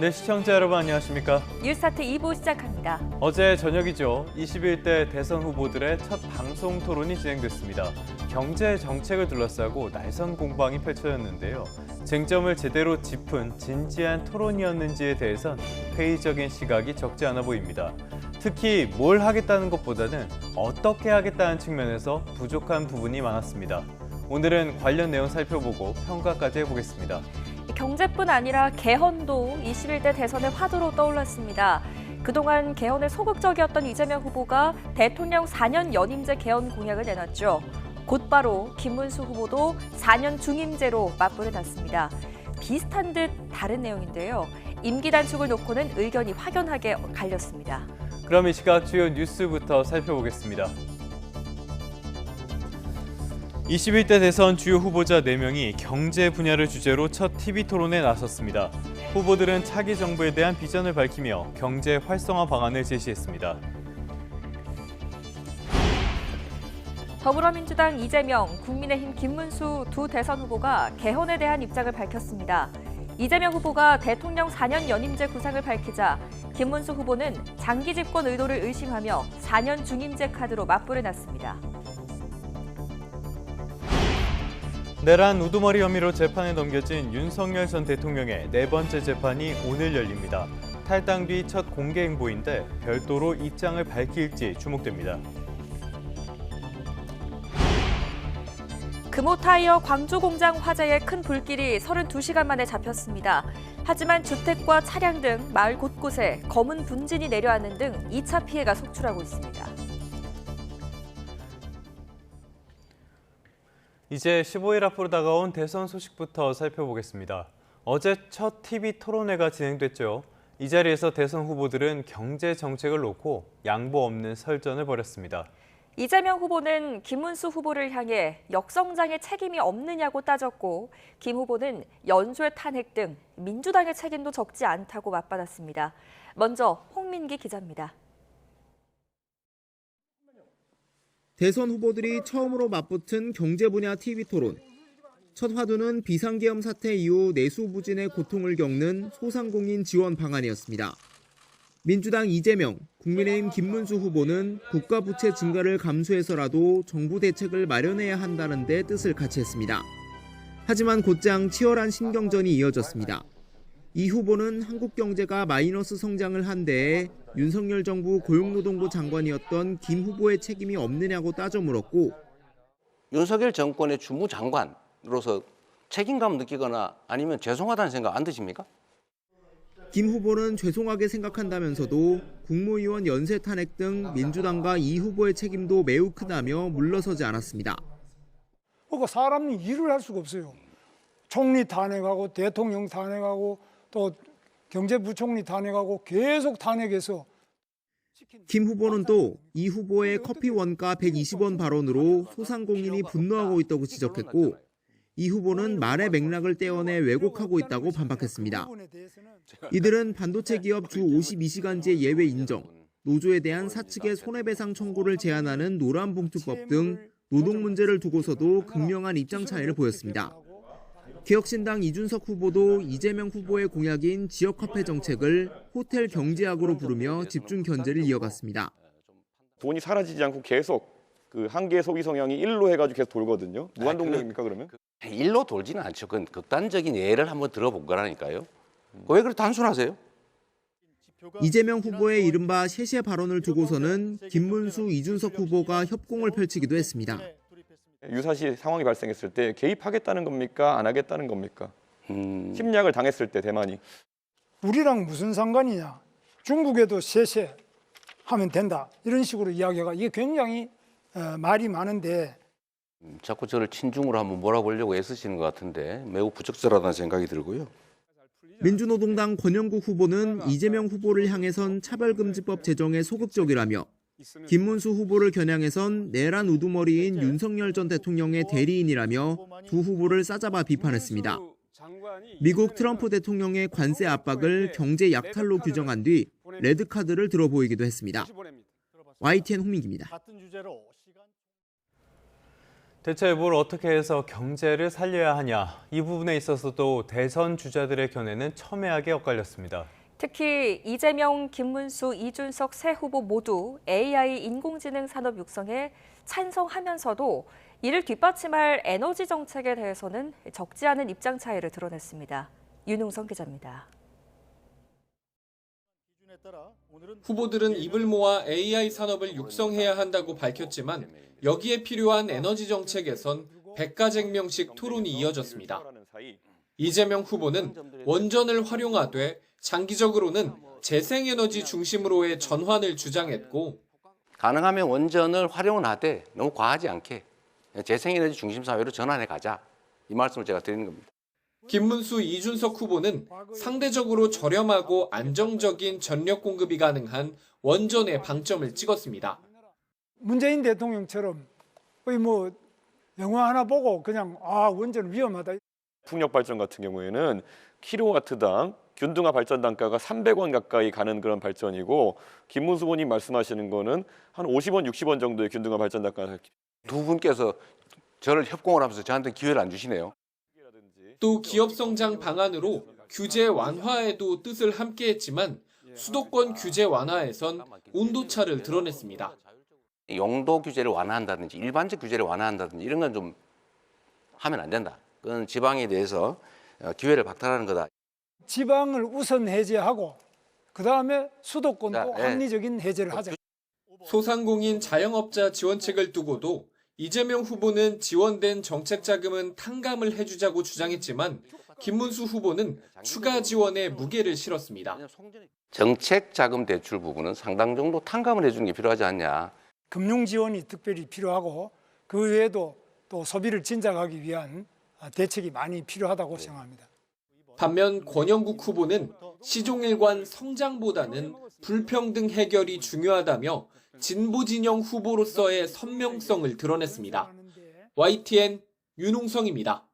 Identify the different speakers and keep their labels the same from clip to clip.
Speaker 1: 네, 시청자 여러분 안녕하십니까?
Speaker 2: 뉴스타트 2부 시작합니다.
Speaker 1: 어제 저녁이죠. 21대 대선 후보들의 첫 방송 토론이 진행됐습니다. 경제 정책을 둘러싸고 날선 공방이 펼쳐졌는데요. 쟁점을 제대로 짚은 진지한 토론이었는지에 대해선 회의적인 시각이 적지 않아 보입니다. 특히 뭘 하겠다는 것보다는 어떻게 하겠다는 측면에서 부족한 부분이 많았습니다. 오늘은 관련 내용 살펴보고 평가까지 해보겠습니다.
Speaker 2: 경제뿐 아니라 개헌도 21대 대선의 화두로 떠올랐습니다. 그동안 개헌에 소극적이었던 이재명 후보가 대통령 4년 연임제 개헌 공약을 내놨죠. 곧바로 김문수 후보도 4년 중임제로 맞불을 놨습니다. 비슷한 듯 다른 내용인데요. 임기 단축을 놓고는 의견이 확연하게 갈렸습니다.
Speaker 1: 그럼 이 시각 주요 뉴스부터 살펴보겠습니다. 21대 대선 주요 후보자 4명이 경제 분야를 주제로 첫 TV 토론에 나섰습니다. 후보들은 차기 정부에 대한 비전을 밝히며 경제 활성화 방안을 제시했습니다.
Speaker 2: 더불어민주당 이재명, 국민의힘 김문수 두 대선 후보가 개헌에 대한 입장을 밝혔습니다. 이재명 후보가 대통령 4년 연임제 구상을 밝히자 김문수 후보는 장기 집권 의도를 의심하며 4년 중임제 카드로 맞불을 놨습니다.
Speaker 1: 내란 우두머리 혐의로 재판에 넘겨진 윤석열 전 대통령의 4번째 재판이 오늘 열립니다. 탈당 뒤 첫 공개 행보인데 별도로 입장을 밝힐지 주목됩니다.
Speaker 2: 금호타이어 광주 공장 화재의 큰 불길이 32시간 만에 잡혔습니다. 하지만 주택과 차량 등 마을 곳곳에 검은 분진이 내려앉는 등 2차 피해가 속출하고 있습니다.
Speaker 1: 이제 15일 앞으로 다가온 대선 소식부터 살펴보겠습니다. 어제 첫 TV 토론회가 진행됐죠. 이 자리에서 대선 후보들은 경제 정책을 놓고 양보 없는 설전을 벌였습니다.
Speaker 2: 이재명 후보는 김문수 후보를 향해 역성장에 책임이 없느냐고 따졌고, 김 후보는 연쇄 탄핵 등 민주당의 책임도 적지 않다고 맞받았습니다. 먼저 홍민기 기자입니다.
Speaker 3: 대선 후보들이 처음으로 맞붙은 경제 분야 TV 토론. 첫 화두는 비상계엄 사태 이후 내수 부진의 고통을 겪는 소상공인 지원 방안이었습니다. 민주당 이재명, 국민의힘 김문수 후보는 국가 부채 증가를 감수해서라도 정부 대책을 마련해야 한다는 데 뜻을 같이 했습니다. 하지만 곧장 치열한 신경전이 이어졌습니다. 이 후보는 한국 경제가 마이너스 성장을 한 데에 윤석열 정부 고용노동부 장관이었던 김 후보의 책임이 없느냐고 따져 물었고,
Speaker 4: 윤석열 정권의 주무장관으로서 책임감 느끼거나 아니면 죄송하다는 생각 안 드십니까?
Speaker 3: 김 후보는 죄송하게 생각한다면서도 국무위원 연쇄 탄핵 등 민주당과 이 후보의 책임도 매우 크다며 물러서지 않았습니다.
Speaker 5: 그러니까 사람이 일을 할 수가 없어요. 총리 탄핵하고 대통령 탄핵하고 또 경제부총리 탄핵하고 계속 탄핵해서.
Speaker 3: 김 후보는 또 이 후보의 커피 원가 120원 발언으로 소상공인이 분노하고 있다고 지적했고, 이 후보는 말의 맥락을 떼어내 왜곡하고 있다고 반박했습니다. 이들은 반도체 기업 주 52시간제 예외 인정, 노조에 대한 사측의 손해배상 청구를 제한하는 노란봉투법 등 노동 문제를 두고서도 극명한 입장 차이를 보였습니다. 개혁신당 이준석 후보도 이재명 후보의 공약인 지역화폐 정책을 호텔 경제학으로 부르며 집중 견제를 이어갔습니다.
Speaker 6: 돈이 사라지지 않고 계속 그 한계 소비 성향이 일로 해가지고 계속 돌거든요. 무한동력입니까 그러면?
Speaker 4: 일로 돌지는 않죠. 그건 극단적인 예를 한번 들어본 거라니까요. 왜 그렇게 단순하세요?
Speaker 3: 이재명 후보의 이른바 셰셰 발언을 두고서는 김문수, 이준석 후보가 협공을 펼치기도 했습니다.
Speaker 6: 유사시 상황이 발생했을 때 개입하겠다는 겁니까? 안 하겠다는 겁니까? 침략을 당했을 때 대만이.
Speaker 5: 우리랑 무슨 상관이냐. 중국에도 셰셰 하면 된다. 이런 식으로 이야기가 이게 굉장히 말이 많은데.
Speaker 4: 자꾸 저를 친중으로 한번 몰아보려고 애쓰시는 것 같은데 매우 부적절하다는 생각이 들고요.
Speaker 3: 민주노동당 권영국 후보는 이재명 후보를 향해선 차별금지법 제정에 소극적이라며, 김문수 후보를 겨냥해선 내란 우두머리인 윤석열 전 대통령의 대리인이라며 두 후보를 싸잡아 비판했습니다. 미국 트럼프 대통령의 관세 압박을 경제 약탈로 규정한 뒤 레드카드를 들어보이기도 했습니다. YTN 홍민기입니다.
Speaker 1: 대체 뭘 어떻게 해서 경제를 살려야 하냐. 이 부분에 있어서도 대선 주자들의 견해는 첨예하게 엇갈렸습니다.
Speaker 2: 특히 이재명, 김문수, 이준석 세 후보 모두 AI 인공지능 산업 육성에 찬성하면서도 이를 뒷받침할 에너지 정책에 대해서는 적지 않은 입장 차이를 드러냈습니다. 윤웅성 기자입니다.
Speaker 7: 후보들은 입을 모아 AI 산업을 육성해야 한다고 밝혔지만 여기에 필요한 에너지 정책에선 백가쟁명식 토론이 이어졌습니다. 이재명 후보는 원전을 활용하되 장기적으로는 재생에너지 중심으로의 전환을 주장했고
Speaker 4: 가능하면 원전을 활용은 하되 너무 과하지 않게 재생에너지 중심 사회로 전환해 가자. 이 말씀을 제가 드리는 겁니다.
Speaker 7: 김문수, 이준석 후보는 상대적으로 저렴하고 안정적인 전력 공급이 가능한 원전에 방점을 찍었습니다.
Speaker 5: 문재인 대통령처럼 거의 뭐 영화 하나 보고 그냥 원전 위험하다.
Speaker 6: 풍력 발전 같은 경우에는 킬로와트당 균등화 발전 단가가 300원 가까이 가는 그런 발전이고 김문수 후보님 말씀하시는 거는 한 50원, 60원 정도의 균등화 발전 단가.
Speaker 4: 두 분께서 저를 협공을 하면서 저한테 기회를 안 주시네요.
Speaker 7: 또 기업 성장 방안으로 규제 완화에도 뜻을 함께했지만 수도권 규제 완화에선 온도차를 드러냈습니다.
Speaker 4: 용도 규제를 완화한다든지 일반적 규제를 완화한다든지 이런 건 좀 하면 안 된다. 그건 지방에 대해서 기회를 박탈하는 거다.
Speaker 5: 지방을 우선 해제하고 그다음에 수도권도
Speaker 4: 자, 네.
Speaker 5: 합리적인 해제를 하자.
Speaker 7: 소상공인 자영업자 지원책을 두고도 이재명 후보는 지원된 정책 자금은 탕감을 해주자고 주장했지만 김문수 후보는 추가 지원에 무게를 실었습니다.
Speaker 4: 정책 자금 대출 부분은 상당 정도 탕감을 해주는 게 필요하지 않냐.
Speaker 5: 금융 지원이 특별히 필요하고 그 외에도 또 소비를 진작하기 위한 대책이 많이 필요하다고 생각합니다.
Speaker 7: 반면 권영국 후보는 시종일관 성장보다는 불평등 해결이 중요하다며 진보 진영 후보로서의 선명성을 드러냈습니다. YTN 윤웅성입니다.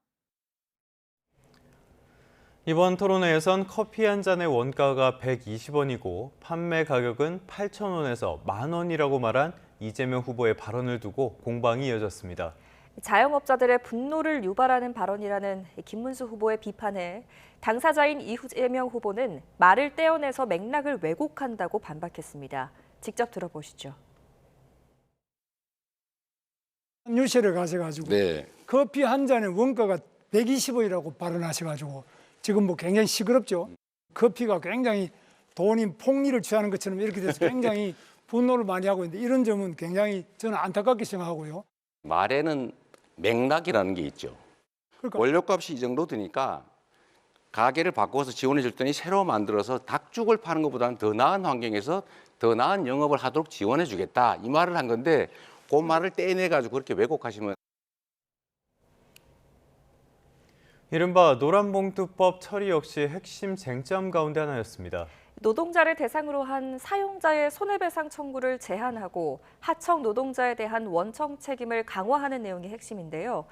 Speaker 1: 이번 토론회에선 커피 한 잔의 원가가 120원이고 판매 가격은 8,000원에서 10,000원이라고 말한 이재명 후보의 발언을 두고 공방이 이어졌습니다.
Speaker 2: 자영업자들의 분노를 유발하는 발언이라는 김문수 후보의 비판에 당사자인 이재명 후보는 말을 떼어내서 맥락을 왜곡한다고 반박했습니다. 직접 들어보시죠.
Speaker 5: 뉴스를 가셔가지고
Speaker 4: 네.
Speaker 5: 커피 한 잔의 원가가 120원이라고 발언하셔가지고 지금 뭐 굉장히 시끄럽죠. 커피가 굉장히 돈이 폭리를 취하는 것처럼 이렇게 돼서 굉장히 분노를 많이 하고 있는데 이런 점은 굉장히 저는 안타깝게 생각하고요.
Speaker 4: 말에는 맥락이라는 게 있죠.
Speaker 5: 그러니까
Speaker 4: 원료값이 이 정도 드니까 가게를 바꿔서 지원해 줄 테니 새로 만들어서 닭죽을 파는 것보다는 더 나은 환경에서 더 나은 영업을 하도록 지원해 주겠다. 이 말을 한 건데 그 말을 떼내가지고 그렇게 왜곡하시면
Speaker 1: 이른바 노란봉투법 처리 역시 핵심 쟁점 가운데 하나였습니다.
Speaker 2: 노동자를 대상으로 한 사용자의 손해배상 청구를 제한하고 하청 노동자에 대한 원청 책임을 강화하는 내용이 핵심인데요.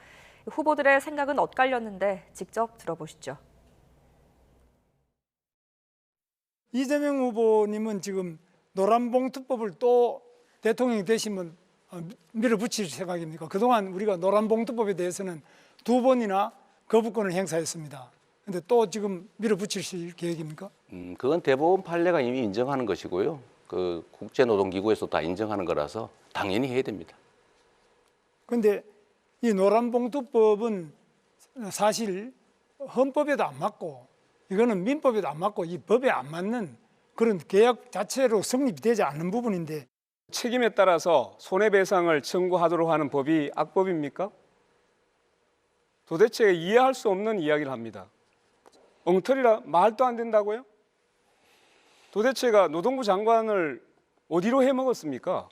Speaker 2: 후보들의 생각은 엇갈렸는데 직접 들어보시죠.
Speaker 5: 이재명 후보님은 지금 노란봉투법을 또 대통령이 되시면 밀어붙일 생각입니까? 그동안 우리가 노란봉투법에 대해서는 2번이나 거부권을 행사했습니다. 근데 또 지금 밀어붙이실 계획입니까?
Speaker 4: 그건 대법원 판례가 이미 인정하는 것이고요. 그 국제노동기구에서 다 인정하는 거라서 당연히 해야 됩니다.
Speaker 5: 그런데 이 노란봉투법은 사실 헌법에도 안 맞고 이거는 민법에도 안 맞고 이 법에 안 맞는 그런 계약 자체로 성립되지 않는 부분인데
Speaker 8: 책임에 따라서 손해배상을 청구하도록 하는 법이 악법입니까? 도대체 이해할 수 없는 이야기를 합니다. 엉터리라 말도 안 된다고요? 도대체가 노동부 장관을 어디로 해먹었습니까?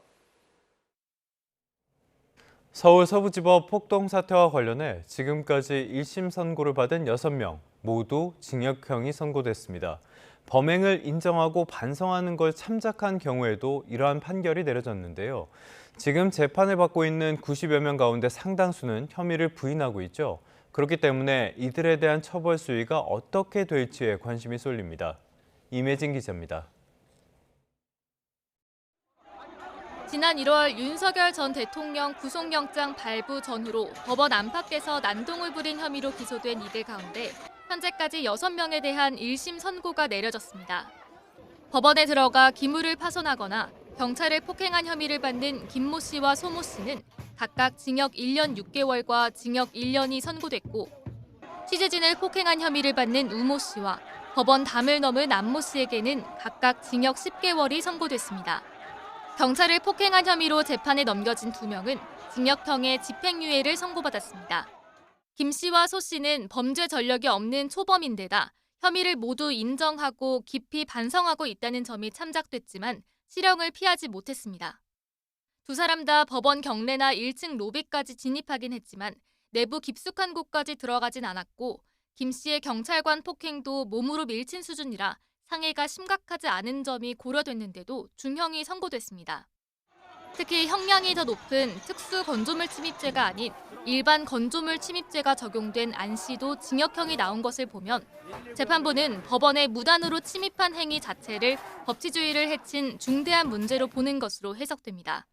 Speaker 1: 서울 서부지법 폭동 사태와 관련해 지금까지 1심 선고를 받은 6명 모두 징역형이 선고됐습니다. 범행을 인정하고 반성하는 걸 참작한 경우에도 이러한 판결이 내려졌는데요. 지금 재판을 받고 있는 90여 명 가운데 상당수는 혐의를 부인하고 있죠. 그렇기 때문에 이들에 대한 처벌 수위가 어떻게 될지에 관심이 쏠립니다. 임혜진 기자입니다.
Speaker 9: 지난 1월 윤석열 전 대통령 구속영장 발부 전후로 법원 안팎에서 난동을 부린 혐의로 기소된 이들 가운데 현재까지 6명에 대한 1심 선고가 내려졌습니다. 법원에 들어가 기물을 파손하거나 경찰을 폭행한 혐의를 받는 김모 씨와 소모 씨는 각각 징역 1년 6개월과 징역 1년이 선고됐고, 취재진을 폭행한 혐의를 받는 우모 씨와 법원 담을 넘은 안모 씨에게는 각각 징역 10개월이 선고됐습니다. 경찰을 폭행한 혐의로 재판에 넘겨진 2명은 징역형의 집행유예를 선고받았습니다. 김 씨와 소 씨는 범죄 전력이 없는 초범인데다 혐의를 모두 인정하고 깊이 반성하고 있다는 점이 참작됐지만 실형을 피하지 못했습니다. 두 사람 다 법원 경내나 1층 로비까지 진입하긴 했지만 내부 깊숙한 곳까지 들어가진 않았고, 김 씨의 경찰관 폭행도 몸으로 밀친 수준이라 상해가 심각하지 않은 점이 고려됐는데도 중형이 선고됐습니다. 특히 형량이 더 높은 특수 건조물 침입죄가 아닌 일반 건조물 침입죄가 적용된 안 씨도 징역형이 나온 것을 보면 재판부는 법원에 무단으로 침입한 행위 자체를 법치주의를 해친 중대한 문제로 보는 것으로 해석됩니다.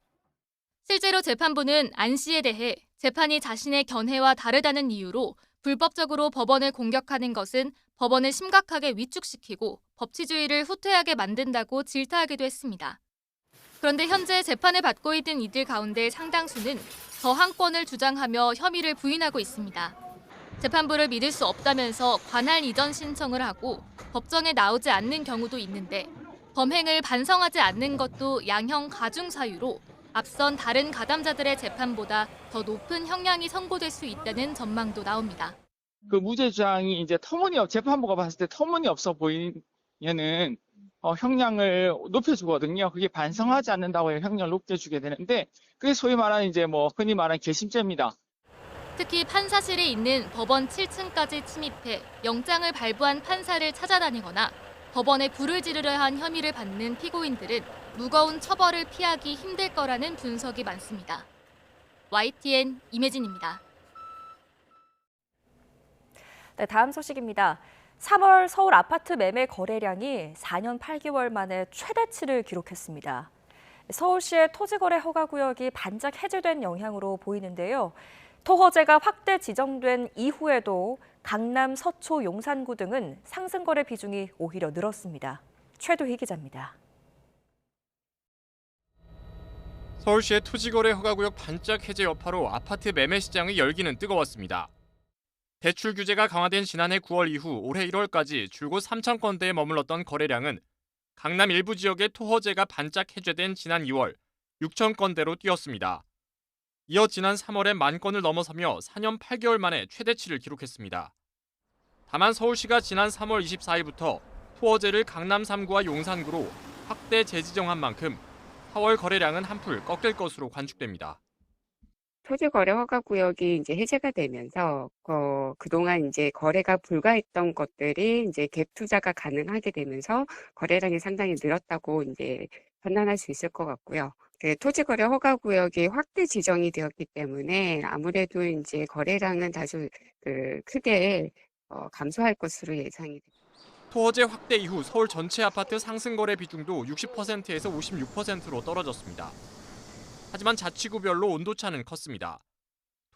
Speaker 9: 실제로 재판부는 안 씨에 대해 재판이 자신의 견해와 다르다는 이유로 불법적으로 법원을 공격하는 것은 법원을 심각하게 위축시키고 법치주의를 후퇴하게 만든다고 질타하기도 했습니다. 그런데 현재 재판을 받고 있는 이들 가운데 상당수는 저항권을 주장하며 혐의를 부인하고 있습니다. 재판부를 믿을 수 없다면서 관할 이전 신청을 하고 법정에 나오지 않는 경우도 있는데, 범행을 반성하지 않는 것도 양형 가중 사유로 앞선 다른 가담자들의 재판보다 더 높은 형량이 선고될 수 있다는 전망도 나옵니다.
Speaker 10: 그 무죄 주장이 이제 재판부가 봤을 때 터무니없어 보이면은 형량을 높여주거든요. 그게 반성하지 않는다고 해서 형량을 높게 주게 되는데, 그게 소위 말하는 흔히 말하는 괘씸죄입니다.
Speaker 9: 특히 판사실에 있는 법원 7층까지 침입해 영장을 발부한 판사를 찾아다니거나 법원에 불을 지르려 한 혐의를 받는 피고인들은 무거운 처벌을 피하기 힘들 거라는 분석이 많습니다. YTN 임혜진입니다.
Speaker 2: 네, 다음 소식입니다. 3월 서울 아파트 매매 거래량이 4년 8개월 만에 최대치를 기록했습니다. 서울시의 토지거래 허가구역이 반짝 해제된 영향으로 보이는데요. 토허제가 확대 지정된 이후에도 강남, 서초, 용산구 등은 상승거래 비중이 오히려 늘었습니다. 최도희 기자입니다.
Speaker 11: 서울시의 토지거래 허가구역 반짝 해제 여파로 아파트 매매 시장의 열기는 뜨거웠습니다. 대출 규제가 강화된 지난해 9월 이후 올해 1월까지 줄곧 3천 건대에 머물렀던 거래량은 강남 일부 지역의 토허제가 반짝 해제된 지난 2월 6천 건대로 뛰었습니다. 이어 지난 3월에 만 건을 넘어서며 4년 8개월 만에 최대치를 기록했습니다. 다만 서울시가 지난 3월 24일부터 토허제를 강남 3구와 용산구로 확대 재지정한 만큼 4월 거래량은 한풀 꺾일 것으로 관측됩니다.
Speaker 12: 토지거래 허가구역이 이제 해제가 되면서 그동안 이제 거래가 불가했던 것들이 이제 갭 투자가 가능하게 되면서 거래량이 상당히 늘었다고 이제 판단할 수 있을 것 같고요. 토지거래 허가구역이 확대 지정이 되었기 때문에 아무래도 이제 거래량은 다소 크게 감소할 것으로 예상이 됩니다.
Speaker 11: 토허제 확대 이후 서울 전체 아파트 상승거래 비중도 60%에서 56%로 떨어졌습니다. 하지만 자치구별로 온도차는 컸습니다.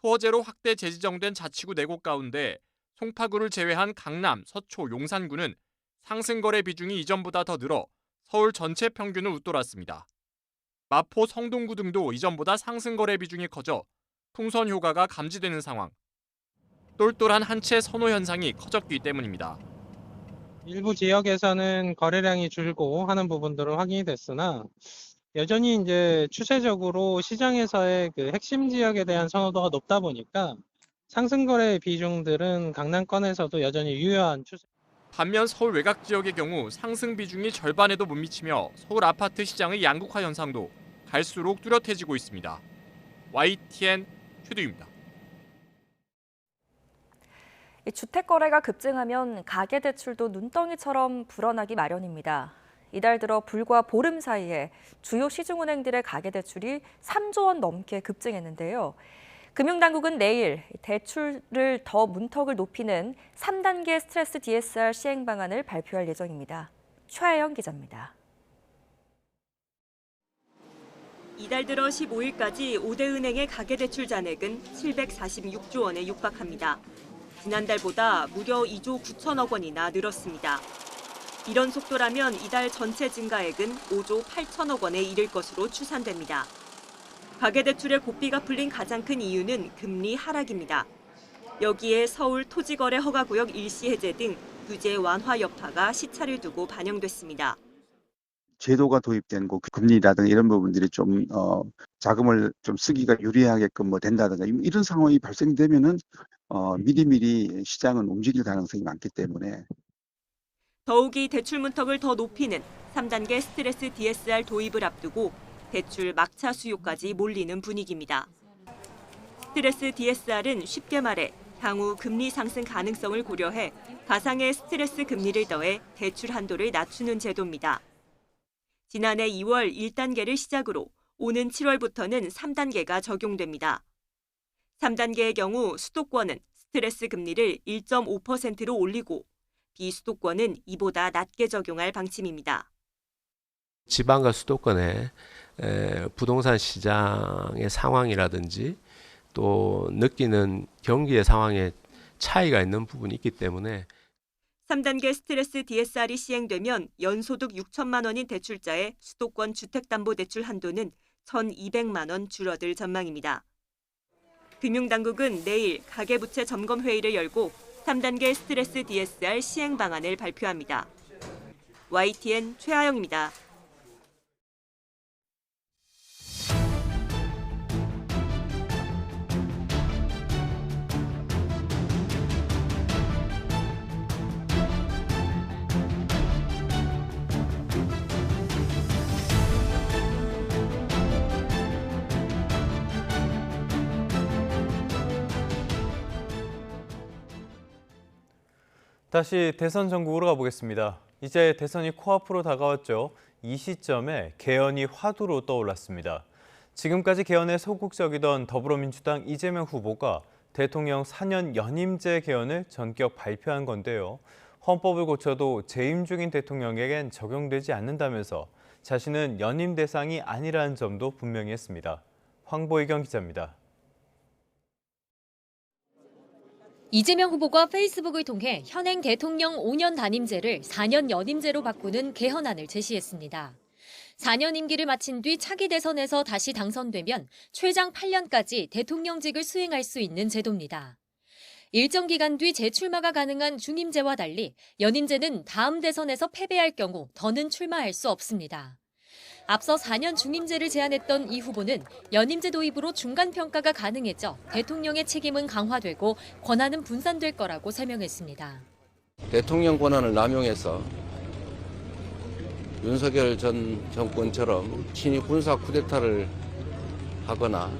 Speaker 11: 토허제로 확대 재지정된 자치구 4곳 가운데 송파구를 제외한 강남, 서초, 용산구는 상승거래 비중이 이전보다 더 늘어 서울 전체 평균을 웃돌았습니다. 마포, 성동구 등도 이전보다 상승거래 비중이 커져 풍선 효과가 감지되는 상황. 똘똘한 한 채 선호 현상이 커졌기 때문입니다.
Speaker 13: 일부 지역에서는 거래량이 줄고 하는 부분들은 확인이 됐으나 여전히 이제 추세적으로 시장에서의 그 핵심 지역에 대한 선호도가 높다 보니까 상승거래 비중들은 강남권에서도 여전히 유효한 추세.
Speaker 11: 반면 서울 외곽 지역의 경우 상승 비중이 절반에도 못 미치며 서울 아파트 시장의 양극화 현상도 갈수록 뚜렷해지고 있습니다. YTN 최두입니다.
Speaker 2: 주택 거래가 급증하면 가계 대출도 눈덩이처럼 불어나기 마련입니다. 이달 들어 불과 보름 사이에 주요 시중은행들의 가계 대출이 3조 원 넘게 급증했는데요. 금융당국은 내일 대출을 더 문턱을 높이는 3단계 스트레스 DSR 시행 방안을 발표할 예정입니다. 최하영 기자입니다.
Speaker 14: 이달 들어 15일까지 5대 은행의 가계대출 잔액은 746조 원에 육박합니다. 지난달보다 무려 2조 9천억 원이나 늘었습니다. 이런 속도라면 이달 전체 증가액은 5조 8천억 원에 이를 것으로 추산됩니다. 가계대출의 고삐가 풀린 가장 큰 이유는 금리 하락입니다. 여기에 서울 토지거래 허가구역 일시 해제 등 규제 완화 여파가 시차를 두고 반영됐습니다.
Speaker 15: 제도가 도입된 거 금리라든가 이런 부분들이 좀 자금을 좀 쓰기가 유리하게끔 뭐 된다든가 이런 상황이 발생되면은 미리미리 시장은 움직일 가능성이 많기 때문에
Speaker 14: 더욱이 대출 문턱을 더 높이는 3단계 스트레스 DSR 도입을 앞두고 대출 막차 수요까지 몰리는 분위기입니다. 스트레스 DSR은 쉽게 말해 향후 금리 상승 가능성을 고려해 가상의 스트레스 금리를 더해 대출 한도를 낮추는 제도입니다. 지난해 2월 1단계를 시작으로 오는 7월부터는 3단계가 적용됩니다. 3단계의 경우 수도권은 스트레스 금리를 1.5%로 올리고 비수도권은 이보다 낮게 적용할 방침입니다.
Speaker 16: 지방과 수도권의 부동산 시장의 상황이라든지 또 느끼는 경기의 상황에 차이가 있는 부분이 있기 때문에
Speaker 14: 3단계 스트레스 DSR이 시행되면 연소득 6천만 원인 대출자의 수도권 주택담보대출 한도는 1,200만 원 줄어들 전망입니다. 금융당국은 내일 가계부채 점검회의를 열고 3단계 스트레스 DSR 시행 방안을 발표합니다. YTN 최하영입니다.
Speaker 1: 다시 대선 전국으로 가보겠습니다. 이제 대선이 코앞으로 다가왔죠. 이 시점에 개헌이 화두로 떠올랐습니다. 지금까지 개헌에 소극적이던 더불어민주당 이재명 후보가 대통령 4년 연임제 개헌을 전격 발표한 건데요. 헌법을 고쳐도 재임 중인 대통령에겐 적용되지 않는다면서 자신은 연임 대상이 아니라는 점도 분명히 했습니다. 황보이경 기자입니다.
Speaker 17: 이재명 후보가 페이스북을 통해 현행 대통령 5년 단임제를 4년 연임제로 바꾸는 개헌안을 제시했습니다. 4년 임기를 마친 뒤 차기 대선에서 다시 당선되면 최장 8년까지 대통령직을 수행할 수 있는 제도입니다. 일정 기간 뒤 재출마가 가능한 중임제와 달리 연임제는 다음 대선에서 패배할 경우 더는 출마할 수 없습니다. 앞서 4년 중임제를 제안했던 이 후보는 연임제 도입으로 중간평가가 가능해져 대통령의 책임은 강화되고 권한은 분산될 거라고 설명했습니다.
Speaker 4: 대통령 권한을 남용해서 윤석열 전 정권처럼 친위 군사 쿠데타를 하거나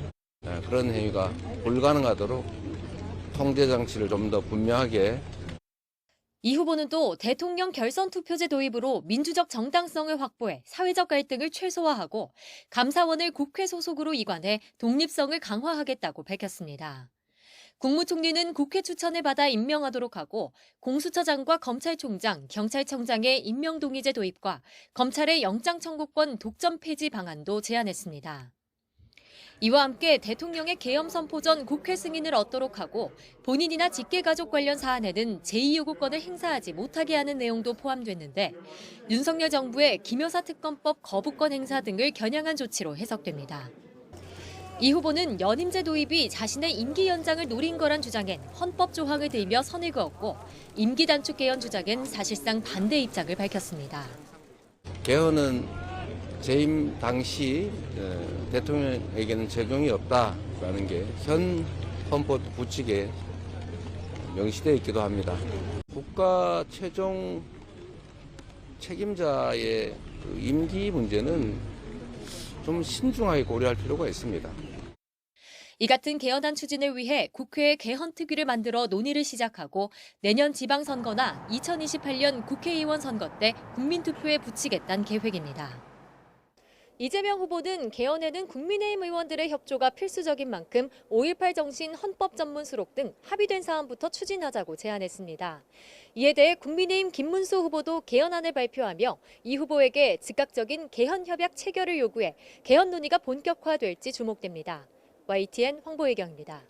Speaker 4: 그런 행위가 불가능하도록 통제 장치를 좀 더 분명하게.
Speaker 17: 이 후보는 또 대통령 결선 투표제 도입으로 민주적 정당성을 확보해 사회적 갈등을 최소화하고 감사원을 국회 소속으로 이관해 독립성을 강화하겠다고 밝혔습니다. 국무총리는 국회 추천을 받아 임명하도록 하고 공수처장과 검찰총장, 경찰청장의 임명동의제 도입과 검찰의 영장 청구권 독점 폐지 방안도 제안했습니다. 이와 함께 대통령의 계엄 선포 전 국회 승인을 얻도록 하고 본인이나 직계가족 관련 사안에는 제2요구권을 행사하지 못하게 하는 내용도 포함됐는데 윤석열 정부의 김여사 특검법 거부권 행사 등을 겨냥한 조치로 해석됩니다. 이 후보는 연임제 도입이 자신의 임기 연장을 노린 거란 주장엔 헌법 조항을 들며 선을 그었고 임기 단축 개헌 주장엔 사실상 반대 입장을 밝혔습니다.
Speaker 4: 개헌은 재임 당시 대통령에게는 적용이 없다라는 게 현 헌법 규칙에 명시되어 있기도 합니다. 국가 최종 책임자의 임기 문제는 좀 신중하게 고려할 필요가 있습니다.
Speaker 17: 이 같은 개헌안 추진을 위해 국회에 개헌특위를 만들어 논의를 시작하고 내년 지방선거나 2028년 국회의원 선거 때 국민투표에 붙이겠다는 계획입니다. 이재명 후보는 개헌에는 국민의힘 의원들의 협조가 필수적인 만큼 5.18 정신 헌법 전문 수록 등 합의된 사안부터 추진하자고 제안했습니다. 이에 대해 국민의힘 김문수 후보도 개헌안을 발표하며 이 후보에게 즉각적인 개헌 협약 체결을 요구해 개헌 논의가 본격화될지 주목됩니다. YTN 황보혜경입니다.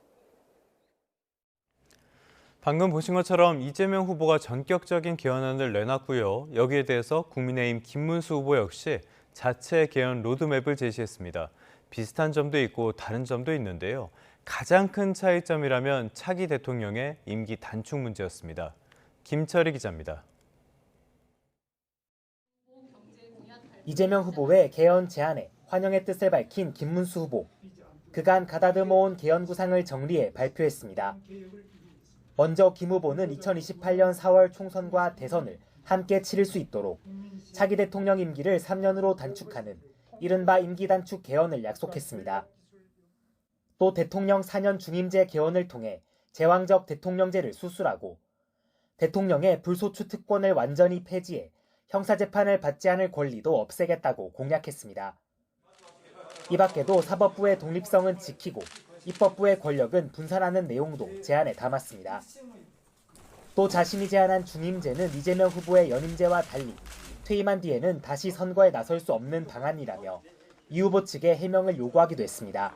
Speaker 1: 방금 보신 것처럼 이재명 후보가 전격적인 개헌안을 내놨고요. 여기에 대해서 국민의힘 김문수 후보 역시 자체 개헌 로드맵을 제시했습니다. 비슷한 점도 있고 다른 점도 있는데요. 가장 큰 차이점이라면 차기 대통령의 임기 단축 문제였습니다. 김철희 기자입니다.
Speaker 18: 이재명 후보의 개헌 제안에 환영의 뜻을 밝힌 김문수 후보. 그간 가다듬어온 개헌 구상을 정리해 발표했습니다. 먼저 김 후보는 2028년 4월 총선과 대선을 함께 치를 수 있도록 차기 대통령 임기를 3년으로 단축하는 이른바 임기 단축 개헌을 약속했습니다. 또 대통령 4년 중임제 개헌을 통해 제왕적 대통령제를 수술하고 대통령의 불소추 특권을 완전히 폐지해 형사재판을 받지 않을 권리도 없애겠다고 공약했습니다. 이 밖에도 사법부의 독립성은 지키고 입법부의 권력은 분산하는 내용도 제안에 담았습니다. 또 자신이 제안한 중임제는 이재명 후보의 연임제와 달리 퇴임한 뒤에는 다시 선거에 나설 수 없는 방안이라며 이 후보 측에 해명을 요구하기도 했습니다.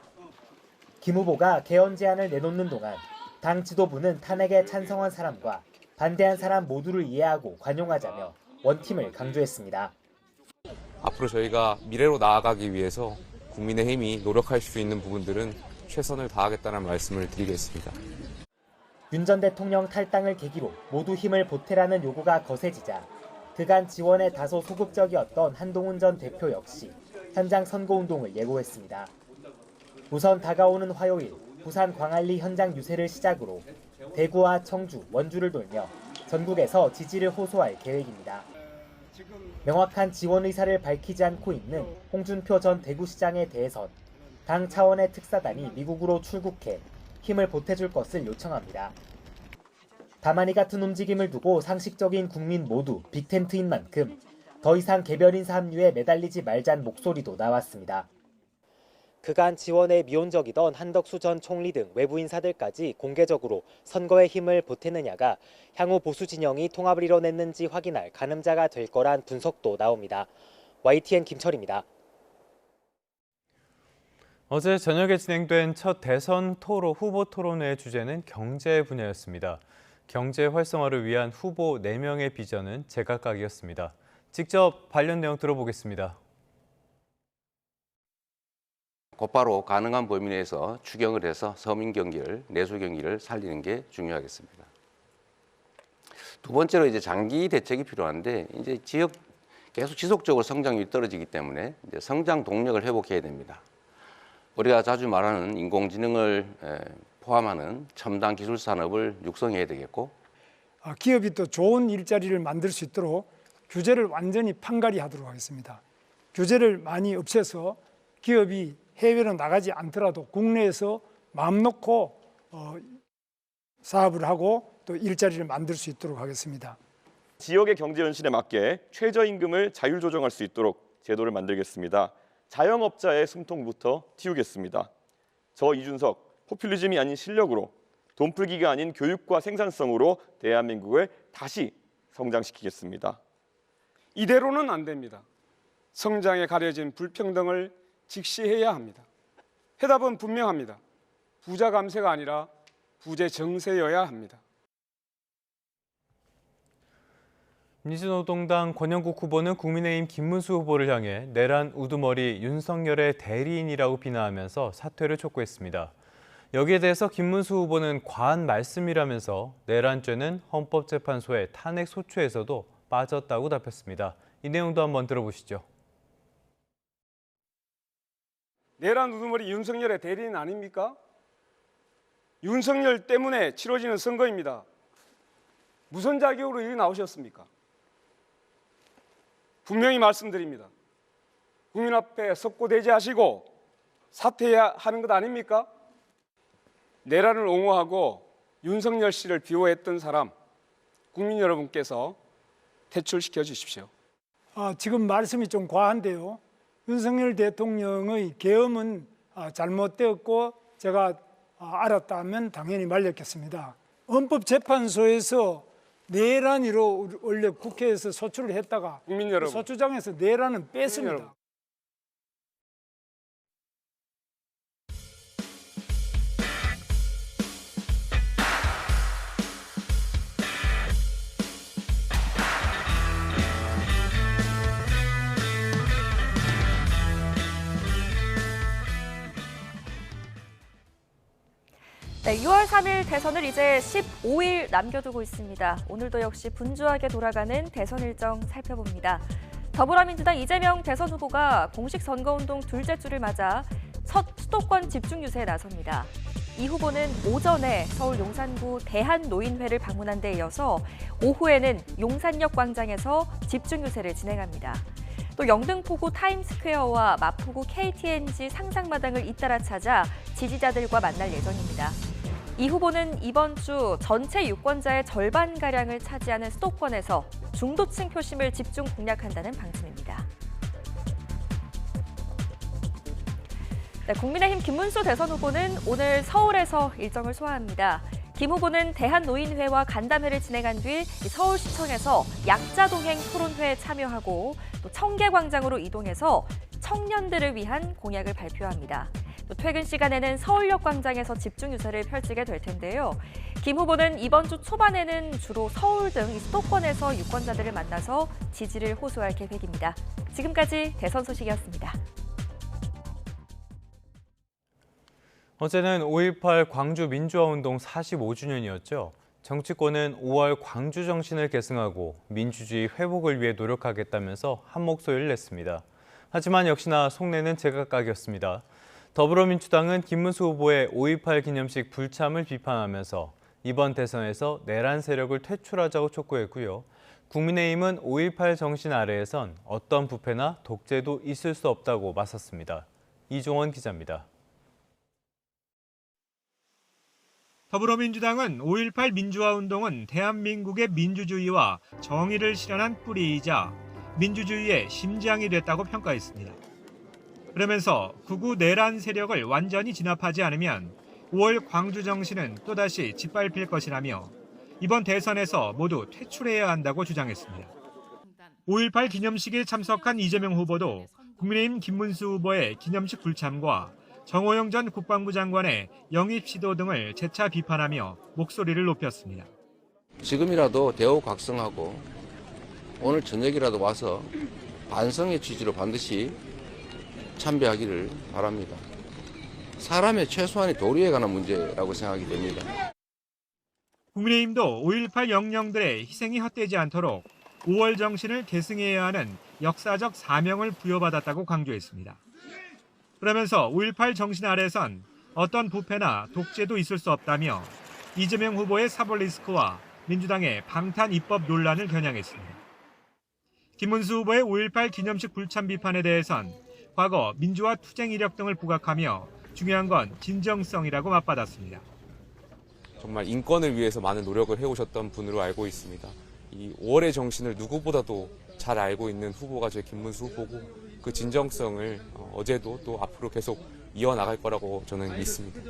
Speaker 18: 김 후보가 개헌 제안을 내놓는 동안 당 지도부는 탄핵에 찬성한 사람과 반대한 사람 모두를 이해하고 관용하자며 원팀을 강조했습니다.
Speaker 19: 앞으로 저희가 미래로 나아가기 위해서 국민의힘이 노력할 수 있는 부분들은 최선을 다하겠다는 말씀을 드리겠습니다.
Speaker 18: 윤 전 대통령 탈당을 계기로 모두 힘을 보태라는 요구가 거세지자 그간 지원에 다소 소극적이었던 한동훈 전 대표 역시 현장 선거운동을 예고했습니다. 우선 다가오는 화요일 부산 광안리 현장 유세를 시작으로 대구와 청주, 원주를 돌며 전국에서 지지를 호소할 계획입니다. 명확한 지원 의사를 밝히지 않고 있는 홍준표 전 대구시장에 대해선 당 차원의 특사단이 미국으로 출국해 힘을 보태줄 것을 요청합니다. 다만 이 같은 움직임을 두고 상식적인 국민 모두 빅텐트인 만큼 더 이상 개별 인사 합류에 매달리지 말자는 목소리도 나왔습니다. 그간 지원에 미온적이던 한덕수 전 총리 등 외부 인사들까지 공개적으로 선거에 힘을 보태느냐가 향후 보수 진영이 통합을 이뤄냈는지 확인할 가늠자가 될 거란 분석도 나옵니다. YTN 김철입니다.
Speaker 1: 어제 저녁에 진행된 첫 대선 후보 토론회의 주제는 경제 분야였습니다. 경제 활성화를 위한 후보 4명의 비전은 제각각이었습니다. 직접 관련 내용 들어보겠습니다.
Speaker 4: 곧바로 가능한 범위 내에서 추경을 해서 서민 경기를, 내수 경기를 살리는 게 중요하겠습니다. 두 번째로 이제 장기 대책이 필요한데 이제 지역 계속 지속적으로 성장률이 떨어지기 때문에 이제 성장 동력을 회복해야 됩니다. 우리가 자주 말하는 인공지능을 포함하는 첨단 기술 산업을 육성해야 되겠고
Speaker 5: 기업이 또 좋은 일자리를 만들 수 있도록 규제를 완전히 판가리 하도록 하겠습니다. 규제를 많이 없애서 기업이 해외로 나가지 않더라도 국내에서 마음 놓고 사업을 하고 또 일자리를 만들 수 있도록 하겠습니다.
Speaker 6: 지역의 경제 현실에 맞게 최저임금을 자율 조정할 수 있도록 제도를 만들겠습니다. 자영업자의 숨통부터 틔우겠습니다. 저 이준석, 포퓰리즘이 아닌 실력으로 돈풀기가 아닌 교육과 생산성으로 대한민국을 다시 성장시키겠습니다.
Speaker 8: 이대로는 안 됩니다. 성장에 가려진 불평등을 직시해야 합니다. 해답은 분명합니다. 부자 감세가 아니라 부재 정세여야 합니다.
Speaker 1: 민주노동당 권영국 후보는 국민의힘 김문수 후보를 향해 내란 우두머리 윤석열의 대리인이라고 비난하면서 사퇴를 촉구했습니다. 여기에 대해서 김문수 후보는 과한 말씀이라면서 내란죄는 헌법재판소의 탄핵 소추에서도 빠졌다고 답했습니다. 이 내용도 한번 들어보시죠.
Speaker 8: 내란 우두머리 윤석열의 대리인 아닙니까? 윤석열 때문에 치러지는 선거입니다. 무슨 자격으로 여기 나오셨습니까? 분명히 말씀드립니다. 국민 앞에 석고대죄하시고 사퇴해야 하는 것 아닙니까? 내란을 옹호하고 윤석열 씨를 비호했던 사람, 국민 여러분께서 퇴출시켜 주십시오.
Speaker 5: 지금 말씀이 좀 과한데요. 윤석열 대통령의 계엄은 잘못되었고 제가 알았다면 당연히 말렸겠습니다. 헌법재판소에서 내란위로 원래 국회에서 소추를 했다가
Speaker 8: 국민 여러분,
Speaker 5: 소추장에서 내란은 뺐습니다.
Speaker 2: 네, 6월 3일 대선을 이제 15일 남겨두고 있습니다. 오늘도 역시 분주하게 돌아가는 대선 일정 살펴봅니다. 더불어민주당 이재명 대선 후보가 공식 선거운동 둘째 주를 맞아 첫 수도권 집중 유세에 나섭니다. 이 후보는 오전에 서울 용산구 대한노인회를 방문한 데 이어서 오후에는 용산역 광장에서 집중 유세를 진행합니다. 또 영등포구 타임스퀘어와 마포구 KTNG 상상마당을 잇따라 찾아 지지자들과 만날 예정입니다. 이 후보는 이번 주 전체 유권자의 절반가량을 차지하는 수도권에서 중도층 표심을 집중 공략한다는 방침입니다. 네, 국민의힘 김문수 대선 후보는 오늘 서울에서 일정을 소화합니다. 김 후보는 대한노인회와 간담회를 진행한 뒤 서울시청에서 약자동행 토론회에 참여하고 또 청계광장으로 이동해서 청년들을 위한 공약을 발표합니다. 또 퇴근 시간에는 서울역 광장에서 집중 유세를 펼치게 될 텐데요. 김 후보는 이번 주 초반에는 주로 서울 등 수도권에서 유권자들을 만나서 지지를 호소할 계획입니다. 지금까지 대선 소식이었습니다.
Speaker 1: 어제는 5.18 광주 민주화운동 45주년이었죠. 정치권은 5월 광주 정신을 계승하고 민주주의 회복을 위해 노력하겠다면서 한 목소리를 냈습니다. 하지만 역시나 속내는 제각각이었습니다. 더불어민주당은 김문수 후보의 5.18 기념식 불참을 비판하면서 이번 대선에서 내란 세력을 퇴출하자고 촉구했고요. 국민의힘은 5.18 정신 아래에선 어떤 부패나 독재도 있을 수 없다고 맞섰습니다. 이종원 기자입니다.
Speaker 20: 더불어민주당은 5.18 민주화운동은 대한민국의 민주주의와 정의를 실현한 뿌리이자 민주주의의 심장이 됐다고 평가했습니다. 그러면서 극우 내란 세력을 완전히 진압하지 않으면 5월 광주 정신은 또다시 짓밟힐 것이라며 이번 대선에서 모두 퇴출해야 한다고 주장했습니다. 5.18 기념식에 참석한 이재명 후보도 국민의힘 김문수 후보의 기념식 불참과 정호영 전 국방부 장관의 영입 시도 등을 재차 비판하며 목소리를 높였습니다.
Speaker 4: 지금이라도 대우각성하고 오늘 저녁이라도 와서 반성의 취지로 반드시 참배하기를 바랍니다. 사람의 최소한의 도리에 관한 문제라고 생각이 됩니다.
Speaker 20: 국민의힘도 5.18 영령들의 희생이 헛되지 않도록 5월 정신을 계승해야 하는 역사적 사명을 부여받았다고 강조했습니다. 그러면서 5.18 정신 아래선 어떤 부패나 독재도 있을 수 없다며 이재명 후보의 사법 리스크와 민주당의 방탄 입법 논란을 겨냥했습니다. 김문수 후보의 5.18 기념식 불참 비판에 대해선 과거 민주화 투쟁 이력 등을 부각하며 중요한 건 진정성이라고 맞받았습니다.
Speaker 19: 정말 인권을 위해서 많은 노력을 해오셨던 분으로 알고 있습니다. 이 5월의 정신을 누구보다도 잘 알고 있는 후보가 제 김문수 후보고 그 진정성을 어제도 또 앞으로 계속 이어나갈 거라고 저는 믿습니다.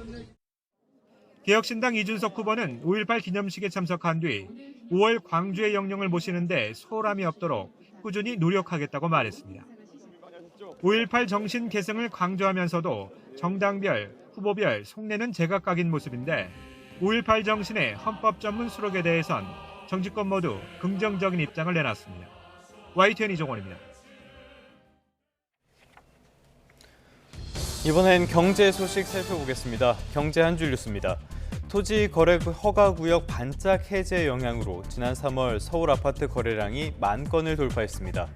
Speaker 20: 개혁신당 이준석 후보는 5.18 기념식에 참석한 뒤 5월 광주의 영령을 모시는데 소홀함이 없도록 꾸준히 노력하겠다고 말했습니다. 5.18 정신 계승을 강조하면서도 정당별, 후보별 속내는 제각각인 모습인데 5.18 정신의 헌법 전문 수록에 대해선 정치권 모두 긍정적인 입장을 내놨습니다. YTN 이종원입니다.
Speaker 1: 이번엔 경제 소식 살펴보겠습니다. 경제 한 줄 뉴스입니다. 토지 거래 허가 구역 반짝 해제 영향으로 지난 3월 서울 아파트 거래량이 10,000건을 돌파했습니다.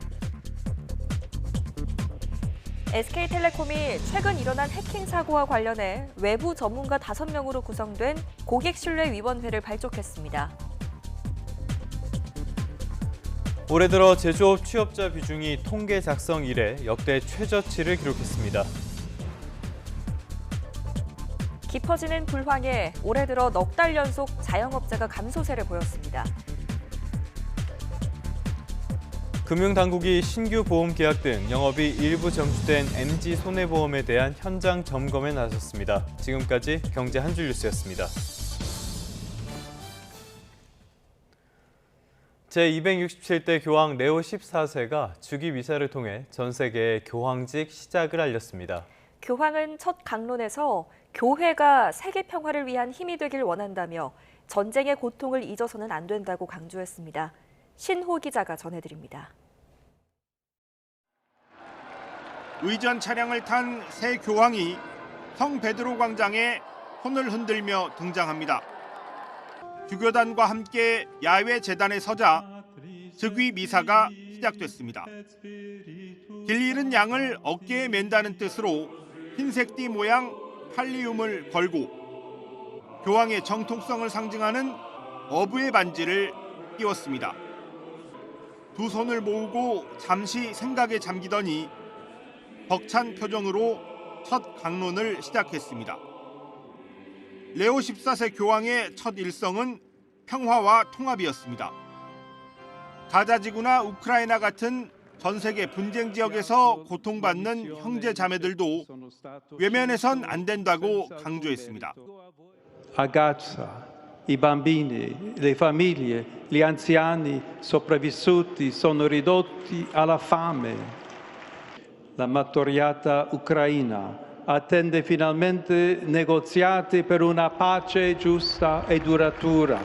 Speaker 2: SK텔레콤이 최근 일어난 해킹 사고와 관련해 외부 전문가 5명으로 구성된 고객신뢰위원회를 발족했습니다.
Speaker 1: 올해 들어 제조업 취업자 비중이 통계 작성 이래 역대 최저치를 기록했습니다.
Speaker 2: 깊어지는 불황에 올해 들어 넉 달 연속 자영업자가 감소세를 보였습니다.
Speaker 1: 금융당국이 신규 보험 계약 등 영업이 일부 정지된 MG 손해보험에 대한 현장 점검에 나섰습니다. 지금까지 경제 한 줄 뉴스였습니다. 제267대 교황 레오 14세가 주기 미사를 통해 전 세계에 교황직 시작을 알렸습니다.
Speaker 2: 교황은 첫 강론에서 교회가 세계 평화를 위한 힘이 되길 원한다며 전쟁의 고통을 잊어서는 안 된다고 강조했습니다. 신호 기자가 전해드립니다.
Speaker 21: 의전 차량을 탄 새 교황이 성 베드로 광장에 손을 흔들며 등장합니다. 주교단과 함께 야외 제단에 서자 즉위 미사가 시작됐습니다. 길 잃은 양을 어깨에 맨다는 뜻으로 흰색 띠 모양 팔리움을 걸고 교황의 정통성을 상징하는 어부의 반지를 끼웠습니다. 두 손을 모으고 잠시 생각에 잠기더니 벅찬 표정으로 첫 강론을 시작했습니다. 레오 14세 교황의 첫 일성은 평화와 통합이었습니다. 가자 지구나 우크라이나 같은 전 세계 분쟁 지역에서 고통받는 형제 자매들도 외면해선 안 된다고 강조했습니다.
Speaker 22: A Gaza, i bambini, le famiglie, gli anziani sopravvissuti sono ridotti alla fame. La martoriata Ucraina attende finalmente negoziati per una pace giusta e duratura.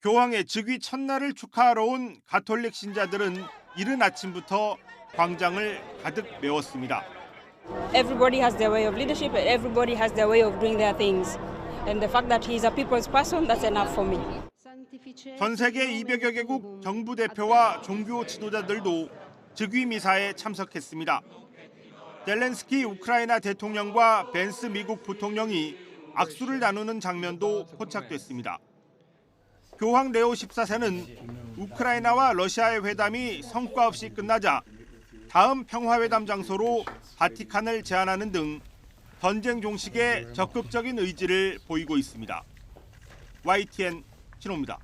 Speaker 21: 교황의 즉위 첫날을 축하하러 온 가톨릭 신자들은 이른 아침부터 광장을 가득 메웠습니다.
Speaker 23: Everybody has their way of leadership, and everybody has their way of doing their things. And the fact that he's a people's person, that's enough for me.
Speaker 21: 전 세계 200여 개국 정부 대표와 종교 지도자들도 즉위 미사에 참석했습니다. 젤렌스키 우크라이나 대통령과 벤스 미국 부통령이 악수를 나누는 장면도 포착됐습니다. 교황 레오 14세는 우크라이나와 러시아의 회담이 성과 없이 끝나자 다음 평화회담 장소로 바티칸을 제안하는 등 전쟁 종식에 적극적인 의지를 보이고 있습니다. YTN 신호입니다.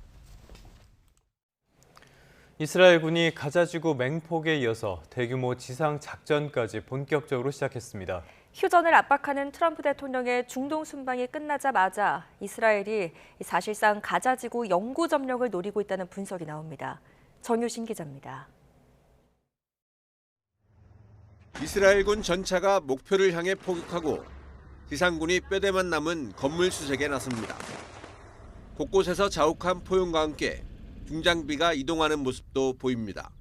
Speaker 1: 이스라엘군이 가자지구 맹폭에 이어서 대규모 지상 작전까지 본격적으로 시작했습니다.
Speaker 2: 휴전을 압박하는 트럼프 대통령의 중동 순방이 끝나자마자 이스라엘이 사실상 가자지구 영구 점령을 노리고 있다는 분석이 나옵니다. 정유신 기자입니다.
Speaker 24: 이스라엘군 전차가 목표를 향해 포격하고 지상군이 뼈대만 남은 건물 수색에 나섭니다. 곳곳에서 자욱한 포용과 함께 중장비가 이동하는 모습도 보입니다.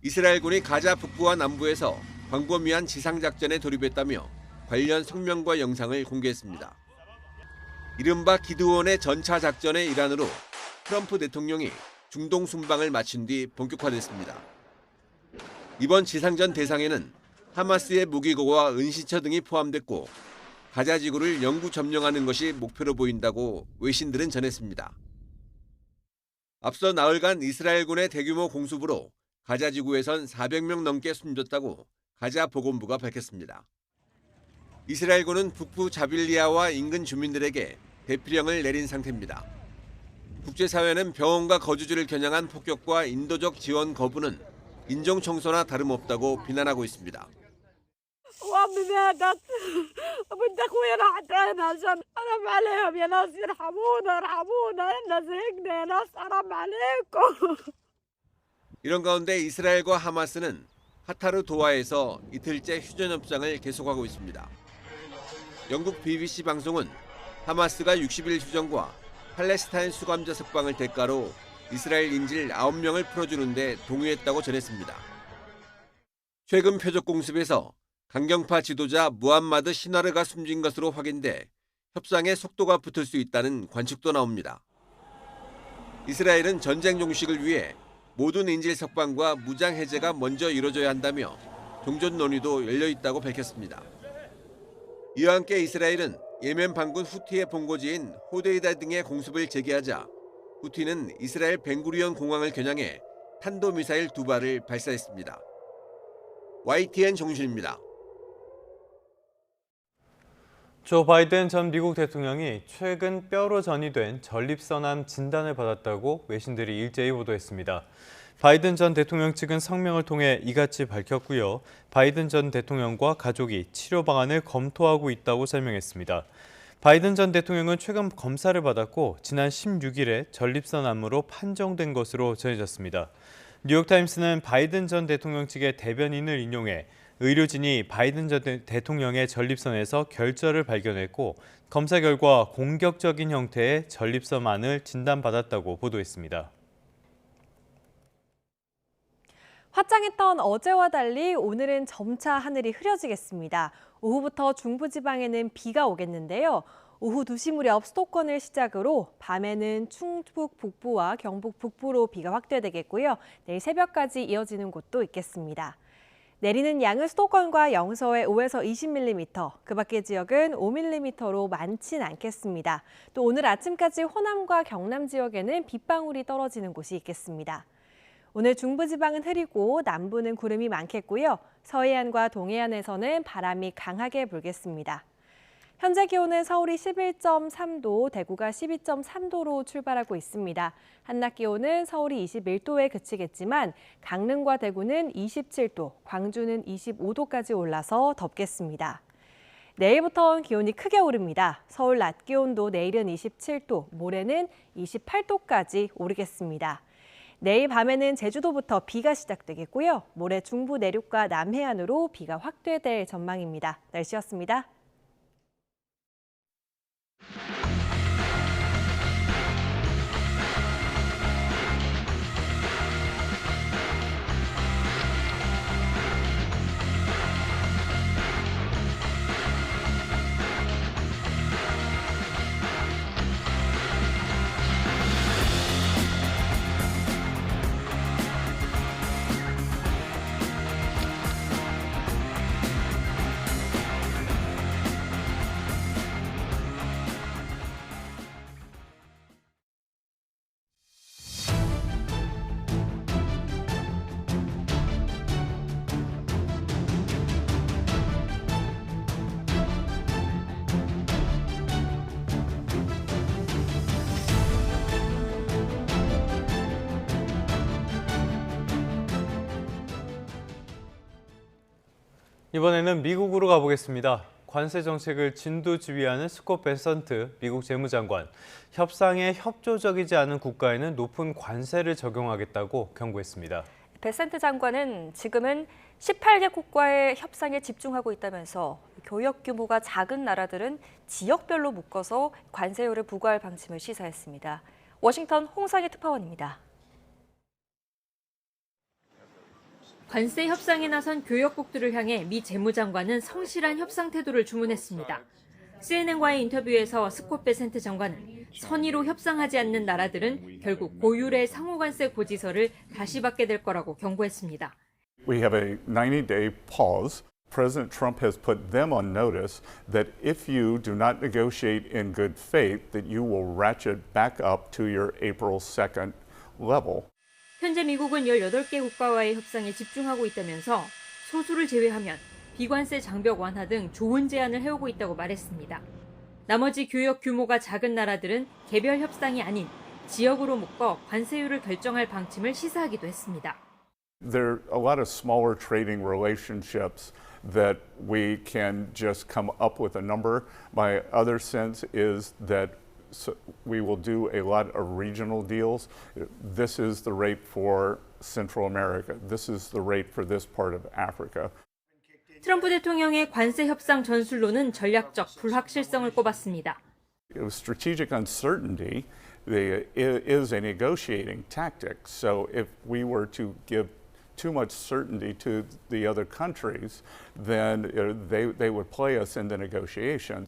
Speaker 24: 이스라엘군이 가자 북부와 남부에서 광범위한 지상작전에 돌입했다며 관련 성명과 영상을 공개했습니다. 이른바 기드온의 전차 작전의 일환으로 트럼프 대통령이 중동 순방을 마친 뒤 본격화됐습니다. 이번 지상전 대상에는 하마스의 무기고와 은시처 등이 포함됐고 가자 지구를 영구 점령하는 것이 목표로 보인다고 외신들은 전했습니다. 앞서 나흘간 이스라엘군의 대규모 공습으로 가자 지구에선 400명 넘게 숨졌다고 가자 보건부가 밝혔습니다. 이스라엘군은 북부 자빌리아와 인근 주민들에게 대피령을 내린 상태입니다. 국제사회는 병원과 거주지를 겨냥한 폭격과 인도적 지원 거부는 인종 청소나 다름없다고 비난하고 있습니다. 이런 가운데 이스라엘과 하마스는 카타르 도하에서 이틀째 휴전 협상을 계속하고 있습니다. 영국 BBC 방송은 하마스가 60일 휴전과 팔레스타인 수감자 석방을 대가로 이스라엘 인질 9명을 풀어주는데 동의했다고 전했습니다. 최근 표적 공습에서 강경파 지도자 무함마드 시나르가 숨진 것으로 확인돼 협상에 속도가 붙을 수 있다는 관측도 나옵니다. 이스라엘은 전쟁 종식을 위해 모든 인질 석방과 무장 해제가 먼저 이뤄져야 한다며 종전 논의도 열려 있다고 밝혔습니다. 이와 함께 이스라엘은 예멘 반군 후티의 본거지인 호데이다 등의 공습을 재개하자 후티는 이스라엘 벤구리온 공항을 겨냥해 탄도미사일 2발을 발사했습니다. YTN 정신입니다.
Speaker 1: 조 바이든 전 미국 대통령이 최근 뼈로 전이된 전립선암 진단을 받았다고 외신들이 일제히 보도했습니다. 바이든 전 대통령 측은 성명을 통해 이같이 밝혔고요. 바이든 전 대통령과 가족이 치료 방안을 검토하고 있다고 설명했습니다. 바이든 전 대통령은 최근 검사를 받았고 지난 16일에 전립선암으로 판정된 것으로 전해졌습니다. 뉴욕타임스는 바이든 전 대통령 측의 대변인을 인용해 의료진이 바이든 전 대통령의 전립선에서 결절을 발견했고 검사 결과 공격적인 형태의 전립선암을 진단받았다고 보도했습니다.
Speaker 3: 화창했던 어제와 달리 오늘은 점차 하늘이 흐려지겠습니다. 오후부터 중부지방에는 비가 오겠는데요. 오후 2시 무렵 수도권을 시작으로 밤에는 충북 북부와 경북 북부로 비가 확대되겠고요. 내일 새벽까지 이어지는 곳도 있겠습니다. 내리는 양은 수도권과 영서에 5에서 20mm, 그 밖의 지역은 5mm로 많진 않겠습니다. 또 오늘 아침까지 호남과 경남 지역에는 빗방울이 떨어지는 곳이 있겠습니다. 오늘 중부지방은 흐리고 남부는 구름이 많겠고요. 서해안과 동해안에서는 바람이 강하게 불겠습니다. 현재 기온은 서울이 11.3도, 대구가 12.3도로 출발하고 있습니다. 한낮 기온은 서울이 21도에 그치겠지만 강릉과 대구는 27도, 광주는 25도까지 올라서 덥겠습니다. 내일부터는 기온이 크게 오릅니다. 서울 낮 기온도 내일은 27도, 모레는 28도까지 오르겠습니다. 내일 밤에는 제주도부터 비가 시작되겠고요. 모레 중부 내륙과 남해안으로 비가 확대될 전망입니다. 날씨였습니다.
Speaker 1: 이번에는 미국으로 가보겠습니다. 관세 정책을 진두지휘하는 스콧 베선트 미국 재무장관, 협상에 협조적이지 않은 국가에는 높은 관세를 적용하겠다고 경고했습니다.
Speaker 2: 베센트 장관은 지금은 18개국과의 협상에 집중하고 있다면서 교역 규모가 작은 나라들은 지역별로 묶어서 관세율을 부과할 방침을 시사했습니다. 워싱턴 홍상희 특파원입니다.
Speaker 7: 관세 협상에 나선 교역국들을 향해 미 재무장관은 성실한 협상 태도를 주문했습니다. CNN과의 인터뷰에서 스콧 베센트 장관은 선의로 협상하지 않는 나라들은 결국 고율의 상호관세 고지서를 다시 받게 될 거라고 경고했습니다.
Speaker 9: We have a 90-day pause. President Trump has put them on notice that if you do not negotiate in good faith, that you will ratchet back up to your April 2nd level.
Speaker 7: 현재 미국은 18개 국가와의 협상에 집중하고 있다면서 소수를 제외하면 비관세 장벽 완화 등 좋은 제안을 해오고 있다고 말했습니다. 나머지 교역 규모가 작은 나라들은 개별 협상이 아닌 지역으로 묶어 관세율을 결정할 방침을 시사하기도 했습니다.
Speaker 9: There are a lot of smaller trading relationships that we can just come up with a number. My other sense is that we will do a lot of regional deals. This is the rate for Central America. This is the rate for this part of Africa.
Speaker 7: 트럼프 대통령의 관세 협상 전술로는 전략적 불확실성을 꼽았습니다.
Speaker 9: Strategic uncertainty is a negotiating tactic. So if we were to give too much certainty to the other countries, then they would play us in the negotiation.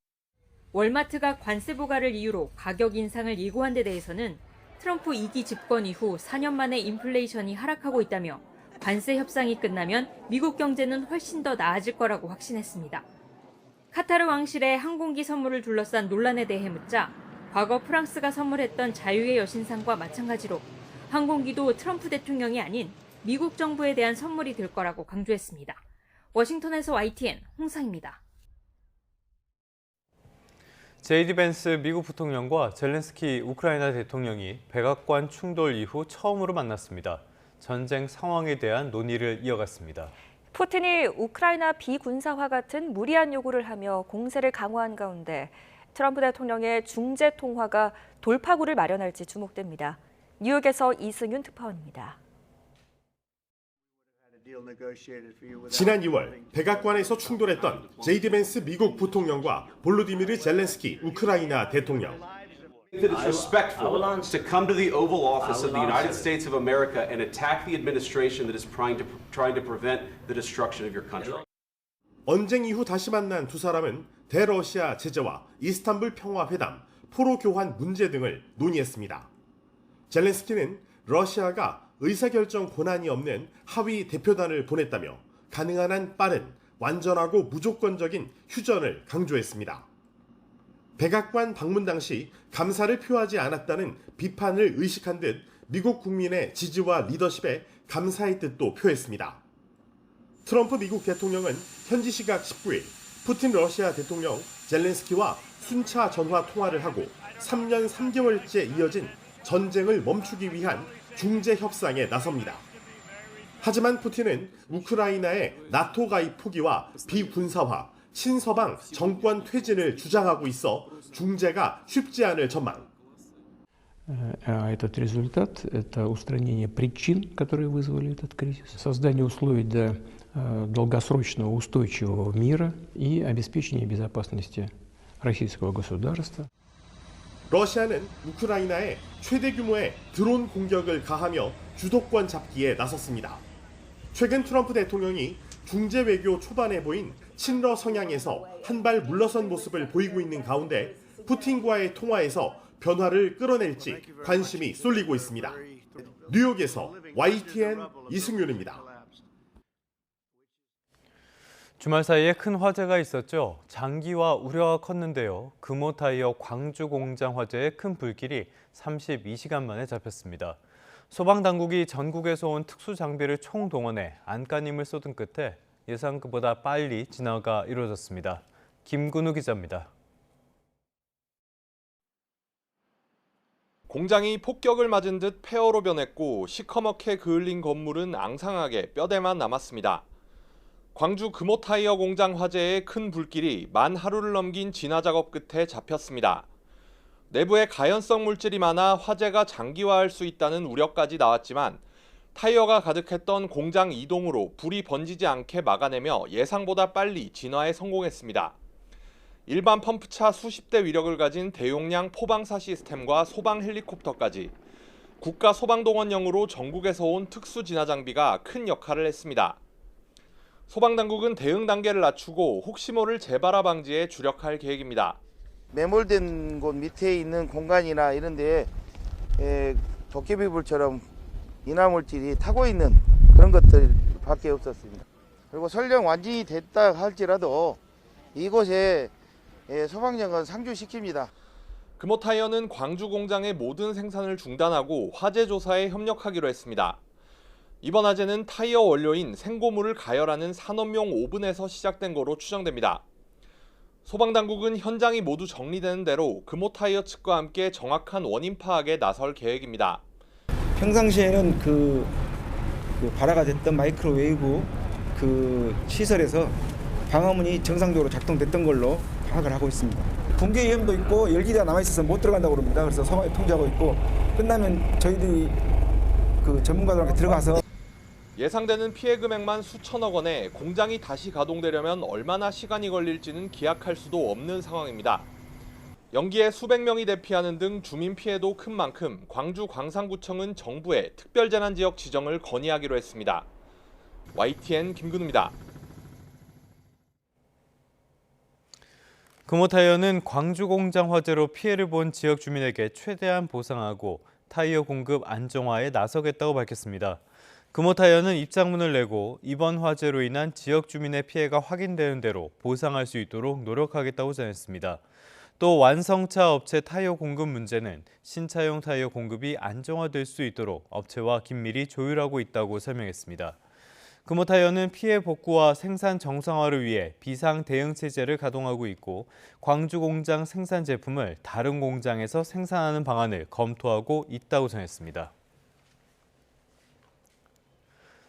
Speaker 7: 월마트가 관세 부과를 이유로 가격 인상을 예고한 데 대해서는 트럼프 2기 집권 이후 4년 만에 인플레이션이 하락하고 있다며 관세 협상이 끝나면 미국 경제는 훨씬 더 나아질 거라고 확신했습니다. 카타르 왕실의 항공기 선물을 둘러싼 논란에 대해 묻자 과거 프랑스가 선물했던 자유의 여신상과 마찬가지로 항공기도 트럼프 대통령이 아닌 미국 정부에 대한 선물이 될 거라고 강조했습니다. 워싱턴에서 YTN 홍상입니다.
Speaker 1: 제이디 벤스 미국 부통령과 젤렌스키 우크라이나 대통령이 백악관 충돌 이후 처음으로 만났습니다. 전쟁 상황에 대한 논의를 이어갔습니다.
Speaker 2: 푸틴이 우크라이나 비군사화 같은 무리한 요구를 하며 공세를 강화한 가운데 트럼프 대통령의 중재 통화가 돌파구를 마련할지 주목됩니다. 뉴욕에서 이승윤 특파원입니다.
Speaker 10: 지난 2월 백악관에서 충돌했던 제이디 벤스 미국 부통령과 볼로디미르 젤렌스키 우크라이나 대통령.
Speaker 11: Disrespectful to come to the Oval Office of the United States of America and attack the administration that is trying to prevent the destruction of your country.
Speaker 10: 언쟁 이후 다시 만난 두 사람은 대러시아 제재와 이스탄불 평화회담, 포로 교환 문제 등을 논의했습니다. 젤렌스키는 러시아가 의사결정 권한이 없는 하위 대표단을 보냈다며 가능한 한 빠른, 완전하고 무조건적인 휴전을 강조했습니다. 백악관 방문 당시 감사를 표하지 않았다는 비판을 의식한 듯 미국 국민의 지지와 리더십에 감사의 뜻도 표했습니다. 트럼프 미국 대통령은 현지 시각 19일 푸틴 러시아 대통령 젤렌스키와 순차 전화 통화를 하고 3년 3개월째 이어진 전쟁을 멈추기 위한 중재 협상에 나섭니다. 하지만 푸틴은 우크라이나의 나토 가입 포기와 비군사화, 친서방 정권 퇴진을 주장하고 있어 중재가 쉽지 않을 전망.
Speaker 12: Этот результат – это устранение причин, которые вызвали этот кризис, создание условий для долгосрочного устойчивого мира и обеспечение безопасности российского государства.
Speaker 10: 러시아는 우크라이나에 최대 규모의 드론 공격을 가하며 주도권 잡기에 나섰습니다. 최근 트럼프 대통령이 중재 외교 초반에 보인 친러 성향에서 한 발 물러선 모습을 보이고 있는 가운데 푸틴과의 통화에서 변화를 끌어낼지 관심이 쏠리고 있습니다. 뉴욕에서 YTN 이승윤입니다.
Speaker 1: 주말 사이에 큰 화재가 있었죠. 장기화 우려가 컸는데요. 금호타이어 광주 공장 화재의 큰 불길이 32시간 만에 잡혔습니다. 소방당국이 전국에서 온 특수장비를 총동원해 안간힘을 쏟은 끝에 예상보다 빨리 진화가 이루어졌습니다. 김근우 기자입니다.
Speaker 6: 공장이 폭격을 맞은 듯 폐허로 변했고 시커멓게 그을린 건물은 앙상하게 뼈대만 남았습니다. 광주 금호타이어 공장 화재의 큰 불길이 만 하루를 넘긴 진화 작업 끝에 잡혔습니다. 내부에 가연성 물질이 많아 화재가 장기화할 수 있다는 우려까지 나왔지만 타이어가 가득했던 공장 이동으로 불이 번지지 않게 막아내며 예상보다 빨리 진화에 성공했습니다. 일반 펌프차 수십 대 위력을 가진 대용량 포방사 시스템과 소방 헬리콥터까지 국가 소방동원용으로 전국에서 온 특수 진화 장비가 큰 역할을 했습니다. 소방당국은 대응 단계를 낮추고 혹시 모를 재발화 방지에 주력할 계획입니다.
Speaker 13: 매몰된 곳 밑에 있는 공간이나 이런 데에 도깨비불처럼 인화물질이 타고 있는 그런 것들밖에 없었습니다. 그리고 설령 완전히 됐다 할지라도 이곳에 소방정은 상주시킵니다.
Speaker 6: 금호타이어는 광주 공장의 모든 생산을 중단하고 화재 조사에 협력하기로 했습니다. 이번 화재는 타이어 원료인 생고무를 가열하는 산업용 오븐에서 시작된 거로 추정됩니다. 소방당국은 현장이 모두 정리되는 대로 금호타이어 측과 함께 정확한 원인 파악에 나설 계획입니다.
Speaker 25: 평상시에는 그 발화가 됐던 마이크로웨이브 그 시설에서 방화문이 정상적으로 작동됐던 걸로 파악을 하고 있습니다. 붕괴 위험도 있고 열기가 남아있어서 못 들어간다고 합니다. 그래서 소방이 통제하고 있고 끝나면 저희들이 그 전문가들한테 들어가서
Speaker 6: 예상되는 피해 금액만 수천억 원에 공장이 다시 가동되려면 얼마나 시간이 걸릴지는 기약할 수도 없는 상황입니다. 연기에 수백 명이 대피하는 등 주민 피해도 큰 만큼 광주 광산구청은 정부에 특별재난지역 지정을 건의하기로 했습니다. YTN 김근우입니다.
Speaker 1: 금호타이어는 광주 공장 화재로 피해를 본 지역 주민에게 최대한 보상하고 타이어 공급 안정화에 나서겠다고 밝혔습니다. 금호타이어는 입장문을 내고 이번 화재로 인한 지역 주민의 피해가 확인되는 대로 보상할 수 있도록 노력하겠다고 전했습니다. 또 완성차 업체 타이어 공급 문제는 신차용 타이어 공급이 안정화될 수 있도록 업체와 긴밀히 조율하고 있다고 설명했습니다. 금호타이어는 피해 복구와 생산 정상화를 위해 비상 대응 체제를 가동하고 있고 광주 공장 생산 제품을 다른 공장에서 생산하는 방안을 검토하고 있다고 전했습니다.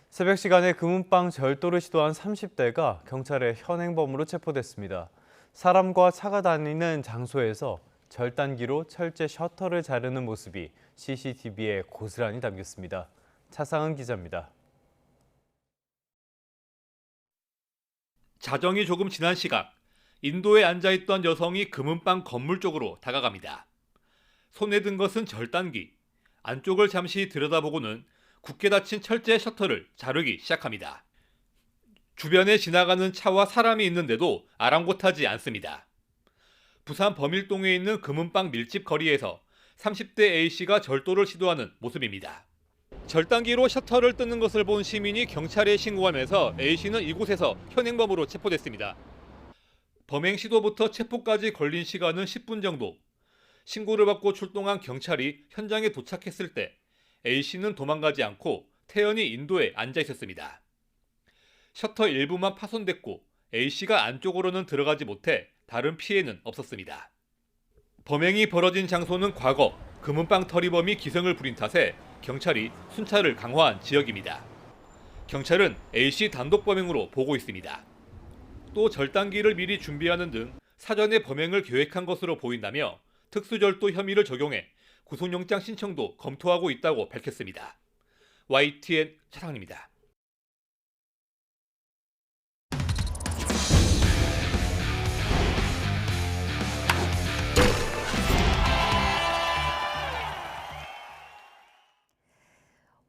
Speaker 1: 새벽 시간에 금은방 절도를 시도한 30대가 경찰의 현행범으로 체포됐습니다. 사람과 차가 다니는 장소에서 절단기로 철제 셔터를 자르는 모습이 CCTV에 고스란히 담겼습니다. 차상은 기자입니다.
Speaker 14: 자정이 조금 지난 시각, 인도에 앉아있던 여성이 금은방 건물 쪽으로 다가갑니다. 손에 든 것은 절단기. 안쪽을 잠시 들여다보고는 굳게 닫힌 철제 셔터를 자르기 시작합니다. 주변에 지나가는 차와 사람이 있는데도 아랑곳하지 않습니다. 부산 범일동에 있는 금은방 밀집 거리에서 30대 A씨가 절도를 시도하는 모습입니다. 절단기로 셔터를 뜯는 것을 본 시민이 경찰에 신고하면서 A씨는 이곳에서 현행범으로 체포됐습니다. 범행 시도부터 체포까지 걸린 시간은 10분 정도. 신고를 받고 출동한 경찰이 현장에 도착했을 때 A씨는 도망가지 않고 태연히 인도에 앉아 있었습니다. 셔터 일부만 파손됐고 A씨가 안쪽으로는 들어가지 못해 다른 피해는 없었습니다. 범행이 벌어진 장소는 과거 금은방 터리범이 기승을 부린 탓에 경찰이 순찰을 강화한 지역입니다. 경찰은 A씨 단독 범행으로 보고 있습니다. 또 절단기를 미리 준비하는 등 사전에 범행을 계획한 것으로 보인다며 특수절도 혐의를 적용해 구속영장 신청도 검토하고 있다고 밝혔습니다. YTN 차상입니다.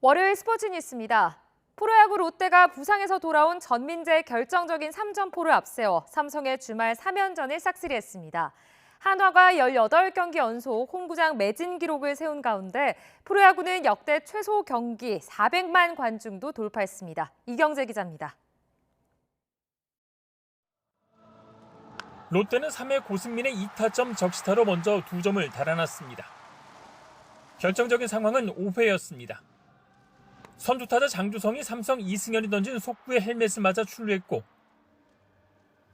Speaker 15: 월요일 스포츠 뉴스입니다. 프로야구 롯데가 부상에서 돌아온 전민재의 결정적인 3점포를 앞세워 삼성의 주말 3연전을 싹쓸이했습니다. 한화가 18경기 연속 홈구장 매진 기록을 세운 가운데 프로야구는 역대 최소 경기 400만 관중도 돌파했습니다. 이경재 기자입니다.
Speaker 20: 롯데는 3회 고승민의 2타점 적시타로 먼저 2점을 달아났습니다. 결정적인 상황은 5회였습니다. 선두타자 장주성이 삼성 이승현이 던진 속구의 헬멧을 맞아 출루했고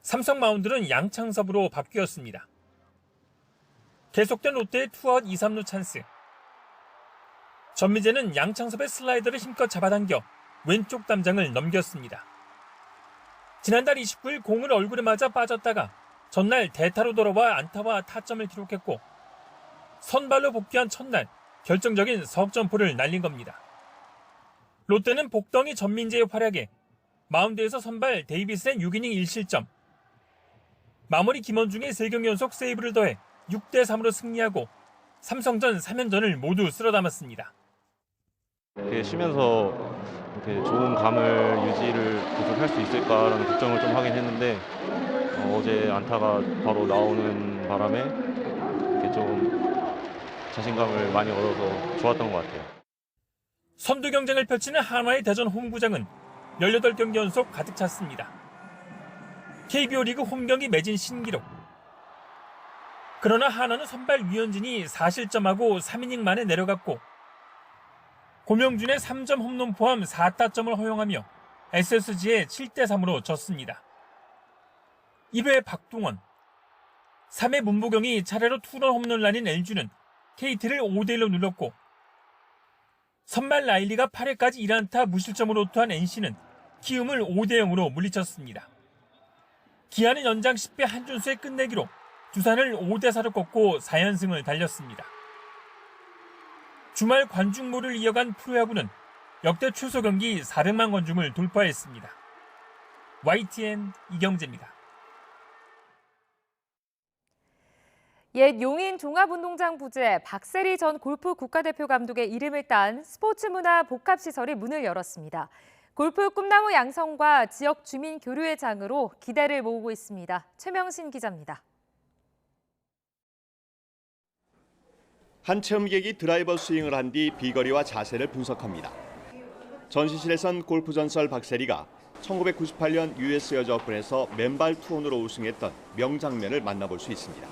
Speaker 20: 삼성 마운드는 양창섭으로 바뀌었습니다. 계속된 롯데의 투아웃 2, 3루 찬스. 전민재는 양창섭의 슬라이더를 힘껏 잡아당겨 왼쪽 담장을 넘겼습니다. 지난달 29일 공을 얼굴에 맞아 빠졌다가 전날 대타로 돌아와 안타와 타점을 기록했고 선발로 복귀한 첫날 결정적인 석점포를 날린 겁니다. 롯데는 복덩이 전민재의 활약에 마운드에서 선발 데이비스의 6이닝 1실점, 마무리 김원중의 3경기 연속 세이브를 더해 6대3으로 승리하고 삼성전 3연전을 모두 쓸어담았습니다.
Speaker 16: 쉬면서 이렇게 좋은 감을 유지를 계속할 수 있을까라는 걱정을 좀 하긴 했는데 어제 안타가 바로 나오는 바람에 이렇게 좀 자신감을 많이 얻어서 좋았던 것 같아요.
Speaker 20: 선두 경쟁을 펼치는 한화의 대전 홈구장은 18경기 연속 가득 찼습니다. KBO 리그 홈경기 매진 신기록. 그러나 한화는 선발 류현진이 4실점하고 3이닝 만에 내려갔고 고명준의 3점 홈런 포함 4타점을 허용하며 SSG에 7대3으로 졌습니다. 1회 박동원, 3회 문보경이 차례로 투런 홈런을 날린 LG는 KT를 5대1로 눌렀고 선발 라일리가 8회까지 1안타 무실점으로 호투한 NC는 키움을 5대0으로 물리쳤습니다. 기아는 연장 10회 한준수의 끝내기로 두산을 5대4로 꺾고 4연승을 달렸습니다. 주말 관중몰을 이어간 프로야구는 역대 최소 경기 400만 관중을 돌파했습니다. YTN 이경재입니다.
Speaker 15: 옛 용인 종합운동장 부지에 박세리 전 골프 국가대표 감독의 이름을 딴 스포츠문화 복합시설이 문을 열었습니다. 골프 꿈나무 양성과 지역 주민 교류의 장으로 기대를 모으고 있습니다. 최명신 기자입니다.
Speaker 17: 한 체험객이 드라이버 스윙을 한 뒤 비거리와 자세를 분석합니다. 전시실에선 골프 전설 박세리가 1998년 US 여자 오픈에서 맨발 투혼으로 우승했던 명장면을 만나볼 수 있습니다.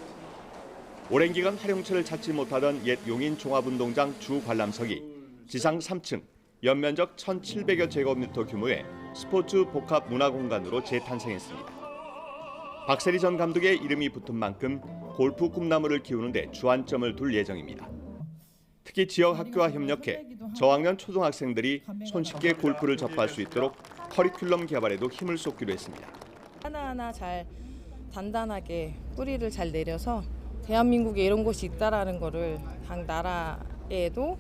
Speaker 17: 오랜 기간 활용처를 찾지 못하던 옛 용인 종합운동장 주 관람석이 지상 3층, 연면적 1,700여 제곱미터 규모의 스포츠 복합 문화공간으로 재탄생했습니다. 박세리 전 감독의 이름이 붙은 만큼 골프 꿈나무를 키우는 데 주안점을 둘 예정입니다. 특히 지역 학교와 협력해 저학년 초등학생들이 손쉽게 골프를 접할 수 있도록 커리큘럼 개발에도 힘을 쏟기로 했습니다.
Speaker 4: 하나하나 잘 단단하게 뿌리를 잘 내려서 대한민국에 이런 곳이 있다라는 거를 각 나라에도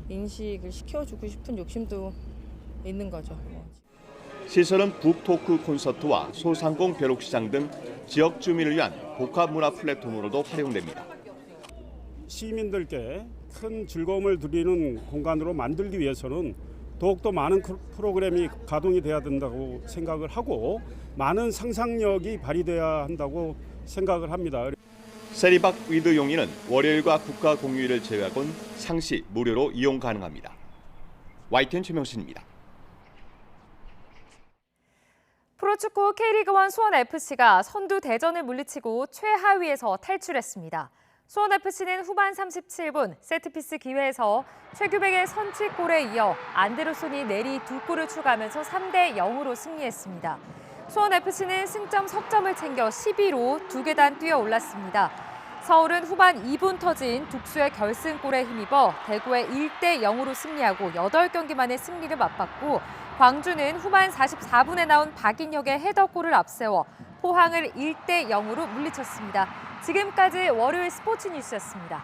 Speaker 4: 인식을 시켜주고 싶은 욕심도 있는 거죠.
Speaker 17: 시설은 북토크 콘서트와 소상공 벼룩시장 등 지역 주민을 위한 복합문화 플랫폼으로도 활용됩니다.
Speaker 5: 시민들께 큰 즐거움을 드리는 공간으로 만들기 위해서는 더욱더 많은 프로그램이 가동이 돼야 된다고 생각을 하고 많은 상상력이 발휘돼야 한다고 생각을 합니다.
Speaker 17: 세리박 위드 용인은 월요일과 국가 공휴일을 제외하곤 상시 무료로 이용 가능합니다. YTN 최명신입니다.
Speaker 15: 프로축구 K리그1 수원FC가 선두 대전을 물리치고 최하위에서 탈출했습니다. 수원FC는 후반 37분 세트피스 기회에서 최규백의 선취골에 이어 안데르손이 내리 2골을 추가하면서 3대0으로 승리했습니다. 수원FC는 승점 석점을 챙겨 10위로 2계단 뛰어 올랐습니다. 서울은 후반 2분 터진 둑수의 결승골에 힘입어 대구에 1대0으로 승리하고 8경기 만에 승리를 맛봤고 광주는 후반 44분에 나온 박인혁의 헤더골을 앞세워 포항을 1대0으로 물리쳤습니다. 지금까지 월요일 스포츠 뉴스였습니다.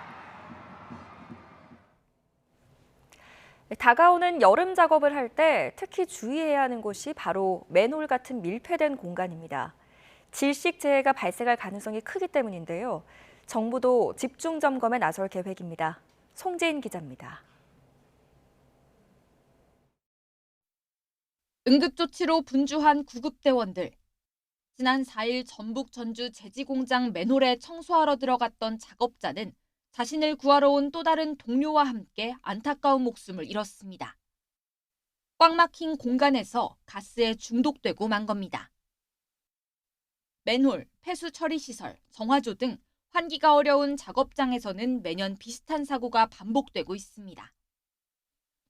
Speaker 2: 다가오는 여름 작업을 할 때 특히 주의해야 하는 곳이 바로 맨홀 같은 밀폐된 공간입니다. 질식 재해가 발생할 가능성이 크기 때문인데요. 정부도 집중 점검에 나설 계획입니다. 송재인 기자입니다.
Speaker 8: 응급조치로 분주한 구급대원들. 지난 4일 전북 전주 제지공장 맨홀에 청소하러 들어갔던 작업자는 자신을 구하러 온 또 다른 동료와 함께 안타까운 목숨을 잃었습니다. 꽉 막힌 공간에서 가스에 중독되고 만 겁니다. 맨홀, 폐수 처리 시설, 정화조 등 환기가 어려운 작업장에서는 매년 비슷한 사고가 반복되고 있습니다.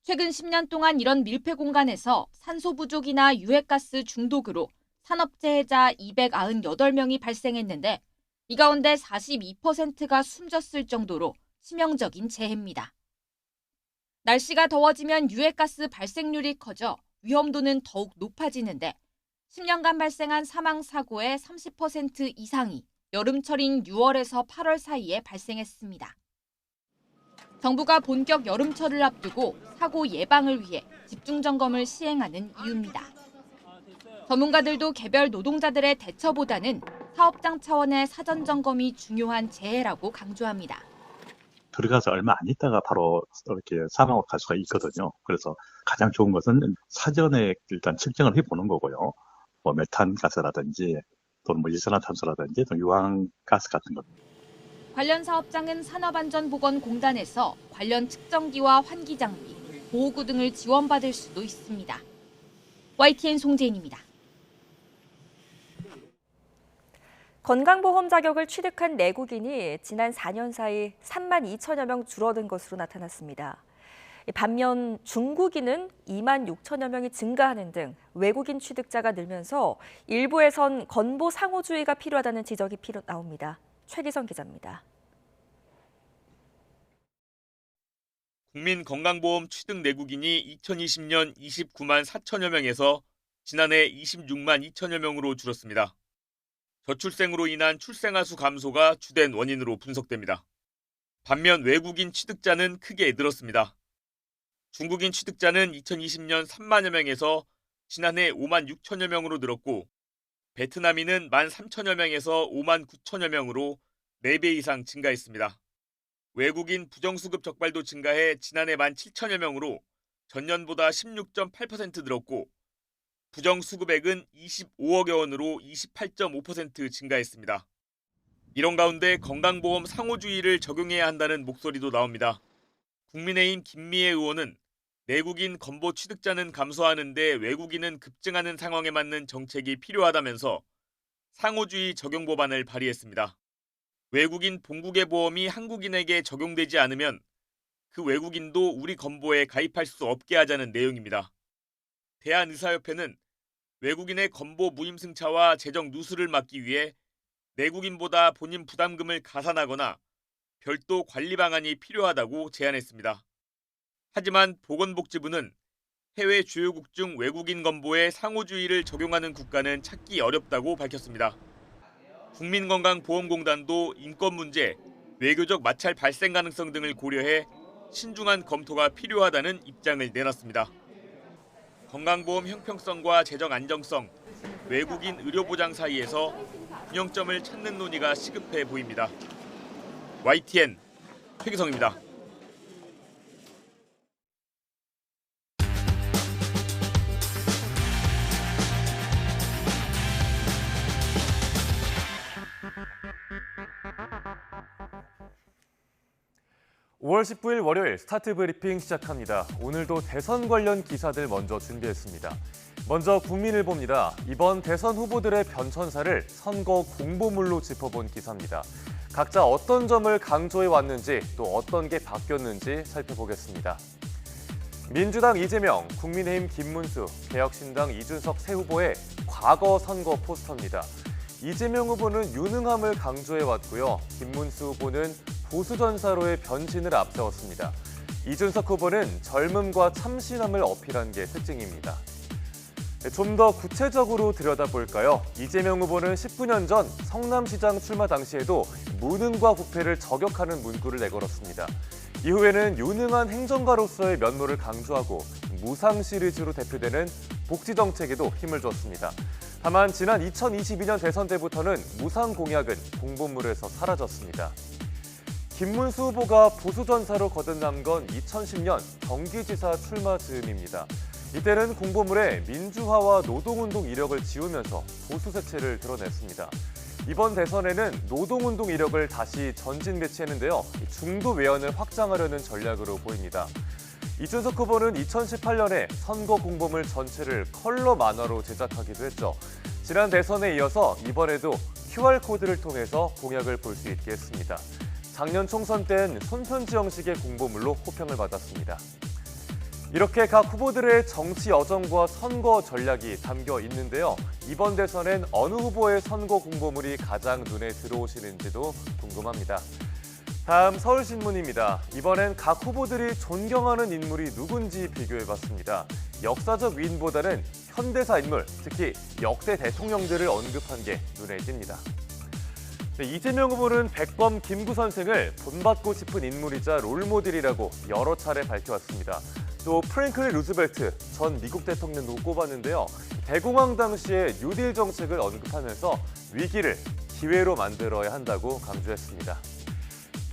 Speaker 8: 최근 10년 동안 이런 밀폐 공간에서 산소 부족이나 유해가스 중독으로 산업재해자 298명이 발생했는데 이 가운데 42%가 숨졌을 정도로 치명적인 재해입니다. 날씨가 더워지면 유해가스 발생률이 커져 위험도는 더욱 높아지는데 10년간 발생한 사망사고의 30% 이상이 여름철인 6월에서 8월 사이에 발생했습니다. 정부가 본격 여름철을 앞두고 사고 예방을 위해 집중점검을 시행하는 이유입니다. 전문가들도 개별 노동자들의 대처보다는 사업장 차원의 사전 점검이 중요한 재해라고 강조합니다.
Speaker 18: 들어가서 얼마 안 있다가 바로 이렇게 사망할 수가 있거든요. 그래서 가장 좋은 것은 사전에 일단 측정을 해보는 거고요. 뭐 메탄 가스라든지 또는 뭐 이산화탄소라든지 또 유황가스 같은 것.
Speaker 8: 관련 사업장은 산업안전보건공단에서 관련 측정기와 환기 장비, 보호구 등을 지원받을 수도 있습니다. YTN 송재인입니다.
Speaker 2: 건강보험 자격을 취득한 내국인이 지난 4년 사이 3만 2천여 명 줄어든 것으로 나타났습니다. 반면 중국인은 2만 6천여 명이 증가하는 등 외국인 취득자가 늘면서 일부에선 건보 상호주의가 필요하다는 지적이 나옵니다. 최기성 기자입니다.
Speaker 19: 국민건강보험 취득 내국인이 2020년 29만 4천여 명에서 지난해 26만 2천여 명으로 줄었습니다. 저출생으로 인한 출생아 수 감소가 주된 원인으로 분석됩니다. 반면 외국인 취득자는 크게 늘었습니다. 중국인 취득자는 2020년 3만여 명에서 지난해 5만 6천여 명으로 늘었고 베트남인은 1만 3천여 명에서 5만 9천여 명으로 4배 이상 증가했습니다. 외국인 부정수급 적발도 증가해 지난해 1만 7천여 명으로 전년보다 16.8% 늘었고 부정수급액은 25억여 원으로 28.5% 증가했습니다. 이런 가운데 건강보험 상호주의를 적용해야 한다는 목소리도 나옵니다. 국민의힘 김미애 의원은 내국인 건보 취득자는 감소하는데 외국인은 급증하는 상황에 맞는 정책이 필요하다면서 상호주의 적용 법안을 발의했습니다. 외국인 본국의 보험이 한국인에게 적용되지 않으면 그 외국인도 우리 건보에 가입할 수 없게 하자는 내용입니다. 대한의사협회는 외국인의 건보 무임승차와 재정 누수를 막기 위해 내국인보다 본인 부담금을 가산하거나 별도 관리 방안이 필요하다고 제안했습니다. 하지만 보건복지부는 해외 주요국 중 외국인 건보에 상호주의를 적용하는 국가는 찾기 어렵다고 밝혔습니다. 국민건강보험공단도 인권 문제, 외교적 마찰 발생 가능성 등을 고려해 신중한 검토가 필요하다는 입장을 내놨습니다. 건강보험 형평성과 재정 안정성, 외국인 의료보장 사이에서 균형점을 찾는 논의가 시급해 보입니다. YTN 최기성입니다.
Speaker 1: (5월 19일) 월요일 스타트 브리핑 시작합니다. 오늘도 대선 관련 기사들 먼저 준비했습니다. 먼저 국민일보입니다. 이번 대선 후보들의 변천사를 선거 공보물로 짚어본 기사입니다. 각자 어떤 점을 강조해 왔는지 또 어떤 게 바뀌었는지 살펴보겠습니다. 민주당 이재명, 국민의힘 김문수, 개혁신당 이준석 세 후보의 과거 선거 포스터입니다. 이재명 후보는 유능함을 강조해왔고요. 김문수 후보는 보수전사로의 변신을 앞세웠습니다. 이준석 후보는 젊음과 참신함을 어필한 게 특징입니다. 좀 더 구체적으로 들여다볼까요? 이재명 후보는 19년 전 성남시장 출마 당시에도 무능과 부패를 저격하는 문구를 내걸었습니다. 이후에는 유능한 행정가로서의 면모를 강조하고 무상 시리즈로 대표되는 복지정책에도 힘을 줬습니다. 다만 지난 2022년 대선 때부터는 무상 공약은 공보물에서 사라졌습니다. 김문수 후보가 보수전사로 거듭난 건 2010년 경기지사 출마 즈음입니다. 이때는 공보물에 민주화와 노동운동 이력을 지우면서 보수 색채를 드러냈습니다. 이번 대선에는 노동운동 이력을 다시 전진 배치했는데요. 중도 외연을 확장하려는 전략으로 보입니다. 이준석 후보는 2018년에 선거 공보물 전체를 컬러 만화로 제작하기도 했죠. 지난 대선에 이어서 이번에도 QR코드를 통해서 공약을 볼 수 있게 했습니다. 작년 총선 땐 손편지 형식의 공보물로 호평을 받았습니다. 이렇게 각 후보들의 정치 여정과 선거 전략이 담겨 있는데요. 이번 대선엔 어느 후보의 선거 공보물이 가장 눈에 들어오시는지도 궁금합니다. 다음 서울신문입니다. 이번엔 각 후보들이 존경하는 인물이 누군지 비교해봤습니다. 역사적 위인보다는 현대사 인물, 특히 역대 대통령들을 언급한 게 눈에 띕니다. 이재명 후보는 백범 김구 선생을 본받고 싶은 인물이자 롤모델이라고 여러 차례 밝혀왔습니다. 또 프랭클린 루즈벨트 전 미국 대통령도 꼽았는데요. 대공황 당시의 뉴딜 정책을 언급하면서 위기를 기회로 만들어야 한다고 강조했습니다.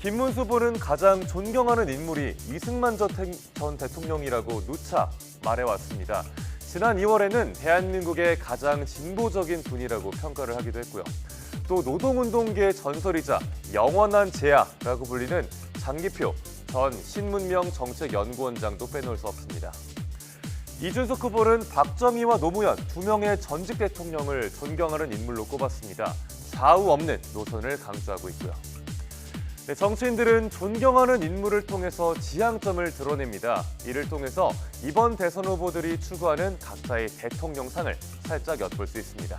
Speaker 1: 김문수 후보는 가장 존경하는 인물이 이승만 전 대통령이라고 누차 말해왔습니다. 지난 2월에는 대한민국의 가장 진보적인 분이라고 평가를 하기도 했고요. 또 노동운동계의 전설이자 영원한 제야라고 불리는 장기표 전 신문명 정책연구원장도 빼놓을 수 없습니다. 이준석 후보는 박정희와 노무현 두 명의 전직 대통령을 존경하는 인물로 꼽았습니다. 좌우 없는 노선을 강조하고 있고요. 정치인들은 존경하는 인물을 통해서 지향점을 드러냅니다. 이를 통해서 이번 대선 후보들이 추구하는 각자의 대통령상을 살짝 엿볼 수 있습니다.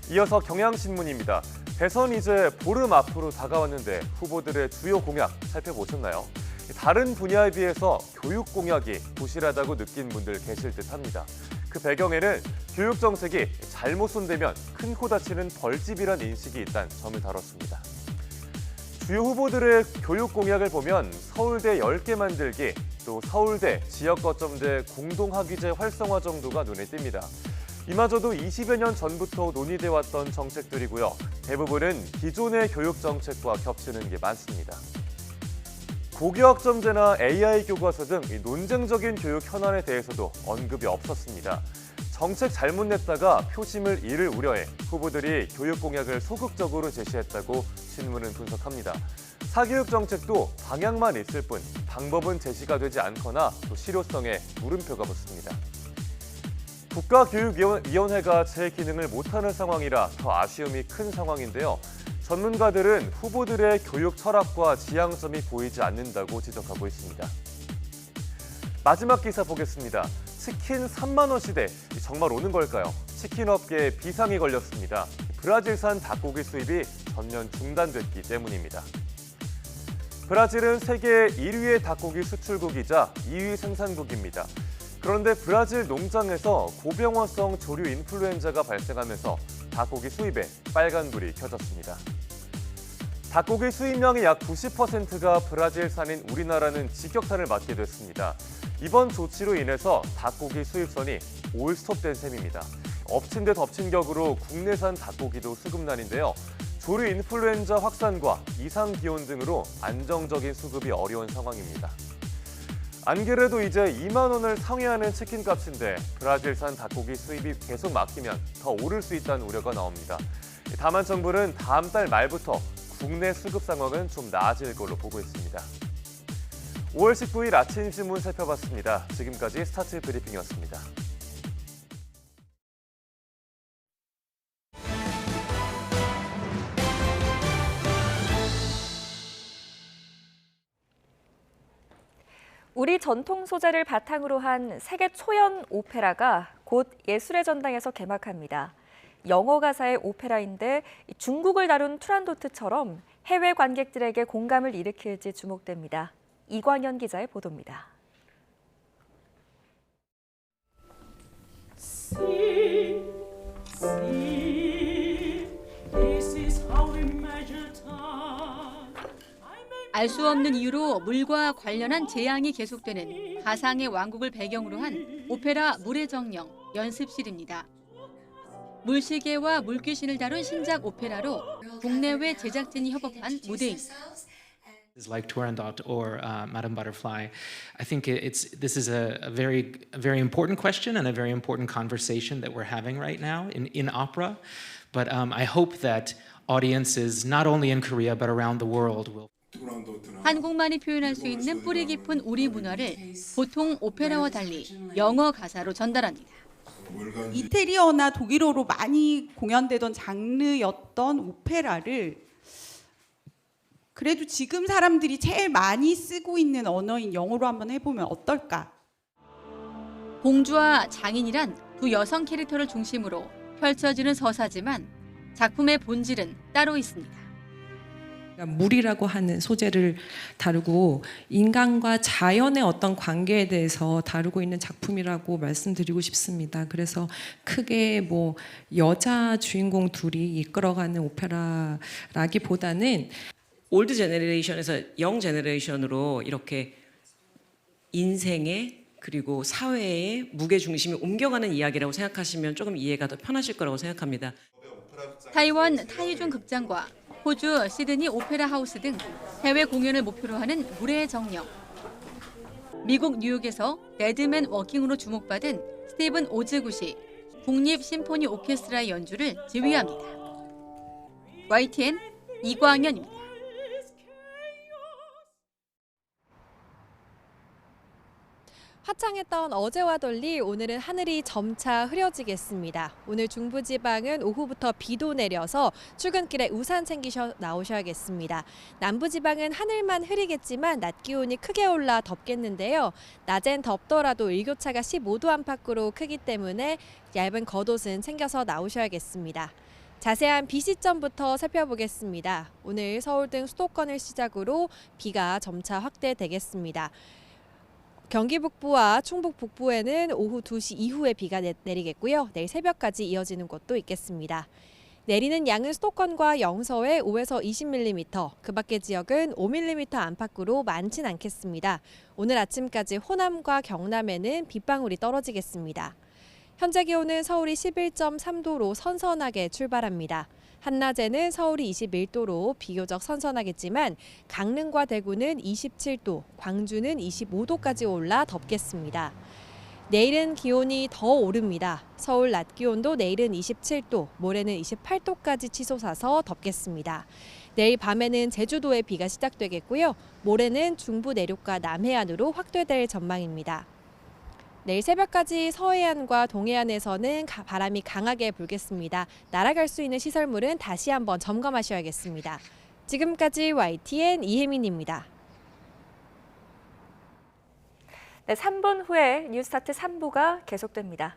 Speaker 1: 이어서 경향신문입니다. 대선 이제 보름 앞으로 다가왔는데 후보들의 주요 공약 살펴보셨나요? 다른 분야에 비해서 교육 공약이 부실하다고 느낀 분들 계실 듯합니다. 그 배경에는 교육 정책이 잘못 손대면 큰 코 다치는 벌집이란 인식이 있다는 점을 다뤘습니다. 주요 후보들의 교육 공약을 보면 서울대 10개 만들기, 또 서울대 지역거점제 공동학위제 활성화 정도가 눈에 띕니다. 이마저도 20여 년 전부터 논의돼 왔던 정책들이고요. 대부분은 기존의 교육 정책과 겹치는 게 많습니다. 고교학점제나 AI 교과서 등 논쟁적인 교육 현안에 대해서도 언급이 없었습니다. 정책 잘못 냈다가 표심을 잃을 우려에 후보들이 교육 공약을 소극적으로 제시했다고 신문은 분석합니다. 사교육 정책도 방향만 있을 뿐 방법은 제시가 되지 않거나 또 실효성에 물음표가 붙습니다. 국가교육위원회가 제 기능을 못하는 상황이라 더 아쉬움이 큰 상황인데요. 전문가들은 후보들의 교육 철학과 지향점이 보이지 않는다고 지적하고 있습니다. 마지막 기사 보겠습니다. 치킨 3만 원 시대 정말 오는 걸까요? 치킨 업계에 비상이 걸렸습니다. 브라질산 닭고기 수입이 전면 중단됐기 때문입니다. 브라질은 세계 1위의 닭고기 수출국이자 2위 생산국입니다. 그런데 브라질 농장에서 고병원성 조류 인플루엔자가 발생하면서 닭고기 수입에 빨간불이 켜졌습니다. 닭고기 수입량의 약 90%가 브라질산인 우리나라는 직격탄을 맞게 됐습니다. 이번 조치로 인해서 닭고기 수입선이 올스톱된 셈입니다. 엎친 데 덮친 격으로 국내산 닭고기도 수급난인데요. 조류 인플루엔자 확산과 이상 기온 등으로 안정적인 수급이 어려운 상황입니다. 안 그래도 이제 2만 원을 상회하는 치킨값인데 브라질산 닭고기 수입이 계속 막히면 더 오를 수 있다는 우려가 나옵니다. 다만 정부는 다음 달 말부터 국내 수급 상황은 좀 나아질 걸로 보고 있습니다. 5월 19일 아침 신문 살펴봤습니다. 지금까지 스타트 브리핑이었습니다.
Speaker 2: 우리 전통 소재를 바탕으로 한 세계 초연 오페라가 곧 예술의 전당에서 개막합니다. 영어 가사의 오페라인데 중국을 다룬 투란도트처럼 해외 관객들에게 공감을 일으킬지 주목됩니다. 이광현 기자의 보도입니다.
Speaker 3: 알 수 없는 이유로 물과 관련한 재앙이 계속되는 가상의 왕국을 배경으로 한 오페라 물의 정령 연습실입니다. 물시계와 물귀신을 다룬 신작 오페라로 국내외 제작진이 협업한 무대입니다.
Speaker 21: Like Turandot or Madame Butterfly, I think this is a very important question and a very important conversation that we're having right now in opera. But I hope that audiences not only in Korea but around the world will.
Speaker 3: 한국만이 표현할 수 있는 뿌리 깊은 우리 문화를 보통 오페라와 달리 영어 가사로 전달합니다.
Speaker 22: 이태리어나 독일어로 많이 공연되던 장르였던 오페라를 그래도 지금 사람들이 제일 많이 쓰고 있는 언어인 영어로 한번 해보면 어떨까?
Speaker 3: 공주와 장인이란 두 여성 캐릭터를 중심으로 펼쳐지는 서사지만 작품의 본질은 따로 있습니다.
Speaker 23: 물이라고 하는 소재를 다루고 인간과 자연의 어떤 관계에 대해서 다루고 있는 작품이라고 말씀드리고 싶습니다. 그래서 크게 뭐 여자 주인공 둘이 이끌어가는 오페라라기보다는
Speaker 24: 올드 제너레이션에서 영 제너레이션으로 이렇게 인생의 그리고 사회의 무게 중심이 옮겨가는 이야기라고 생각하시면 조금 이해가 더 편하실 거라고 생각합니다.
Speaker 3: 타이완 타이중 극장과 호주 시드니 오페라 하우스 등 해외 공연을 목표로 하는 물의 정령. 미국 뉴욕에서 데드맨 워킹으로 주목받은 스티븐 오즈굿이 국립 심포니 오케스트라의 연주를 지휘합니다. YTN 이광현입니다.
Speaker 26: 화창했던 어제와 달리 오늘은 하늘이 점차 흐려지겠습니다. 오늘 중부지방은 오후부터 비도 내려서 출근길에 우산 챙기셔 나오셔야겠습니다. 남부지방은 하늘만 흐리겠지만 낮 기온이 크게 올라 덥겠는데요. 낮엔 덥더라도 일교차가 15도 안팎으로 크기 때문에 얇은 겉옷은 챙겨서 나오셔야겠습니다. 자세한 비 시점부터 살펴보겠습니다. 오늘 서울 등 수도권을 시작으로 비가 점차 확대되겠습니다. 경기 북부와 충북 북부에는 오후 2시 이후에 비가 내리겠고요. 내일 새벽까지 이어지는 곳도 있겠습니다. 내리는 양은 수도권과 영서에 5에서 20mm, 그 밖의 지역은 5mm 안팎으로 많진 않겠습니다. 오늘 아침까지 호남과 경남에는 빗방울이 떨어지겠습니다. 현재 기온은 서울이 11.3도로 선선하게 출발합니다. 한낮에는 서울이 21도로 비교적 선선하겠지만 강릉과 대구는 27도, 광주는 25도까지 올라 덥겠습니다. 내일은 기온이 더 오릅니다. 서울 낮 기온도 내일은 27도, 모레는 28도까지 치솟아서 덥겠습니다. 내일 밤에는 제주도에 비가 시작되겠고요. 모레는 중부 내륙과 남해안으로 확대될 전망입니다. 내일 새벽까지 서해안과 동해안에서는 바람이 강하게 불겠습니다. 날아갈 수 있는 시설물은 다시 한번 점검하셔야겠습니다. 지금까지 YTN 이혜민입니다.
Speaker 2: 네, 3분 후에 뉴스타트 3부가 계속됩니다.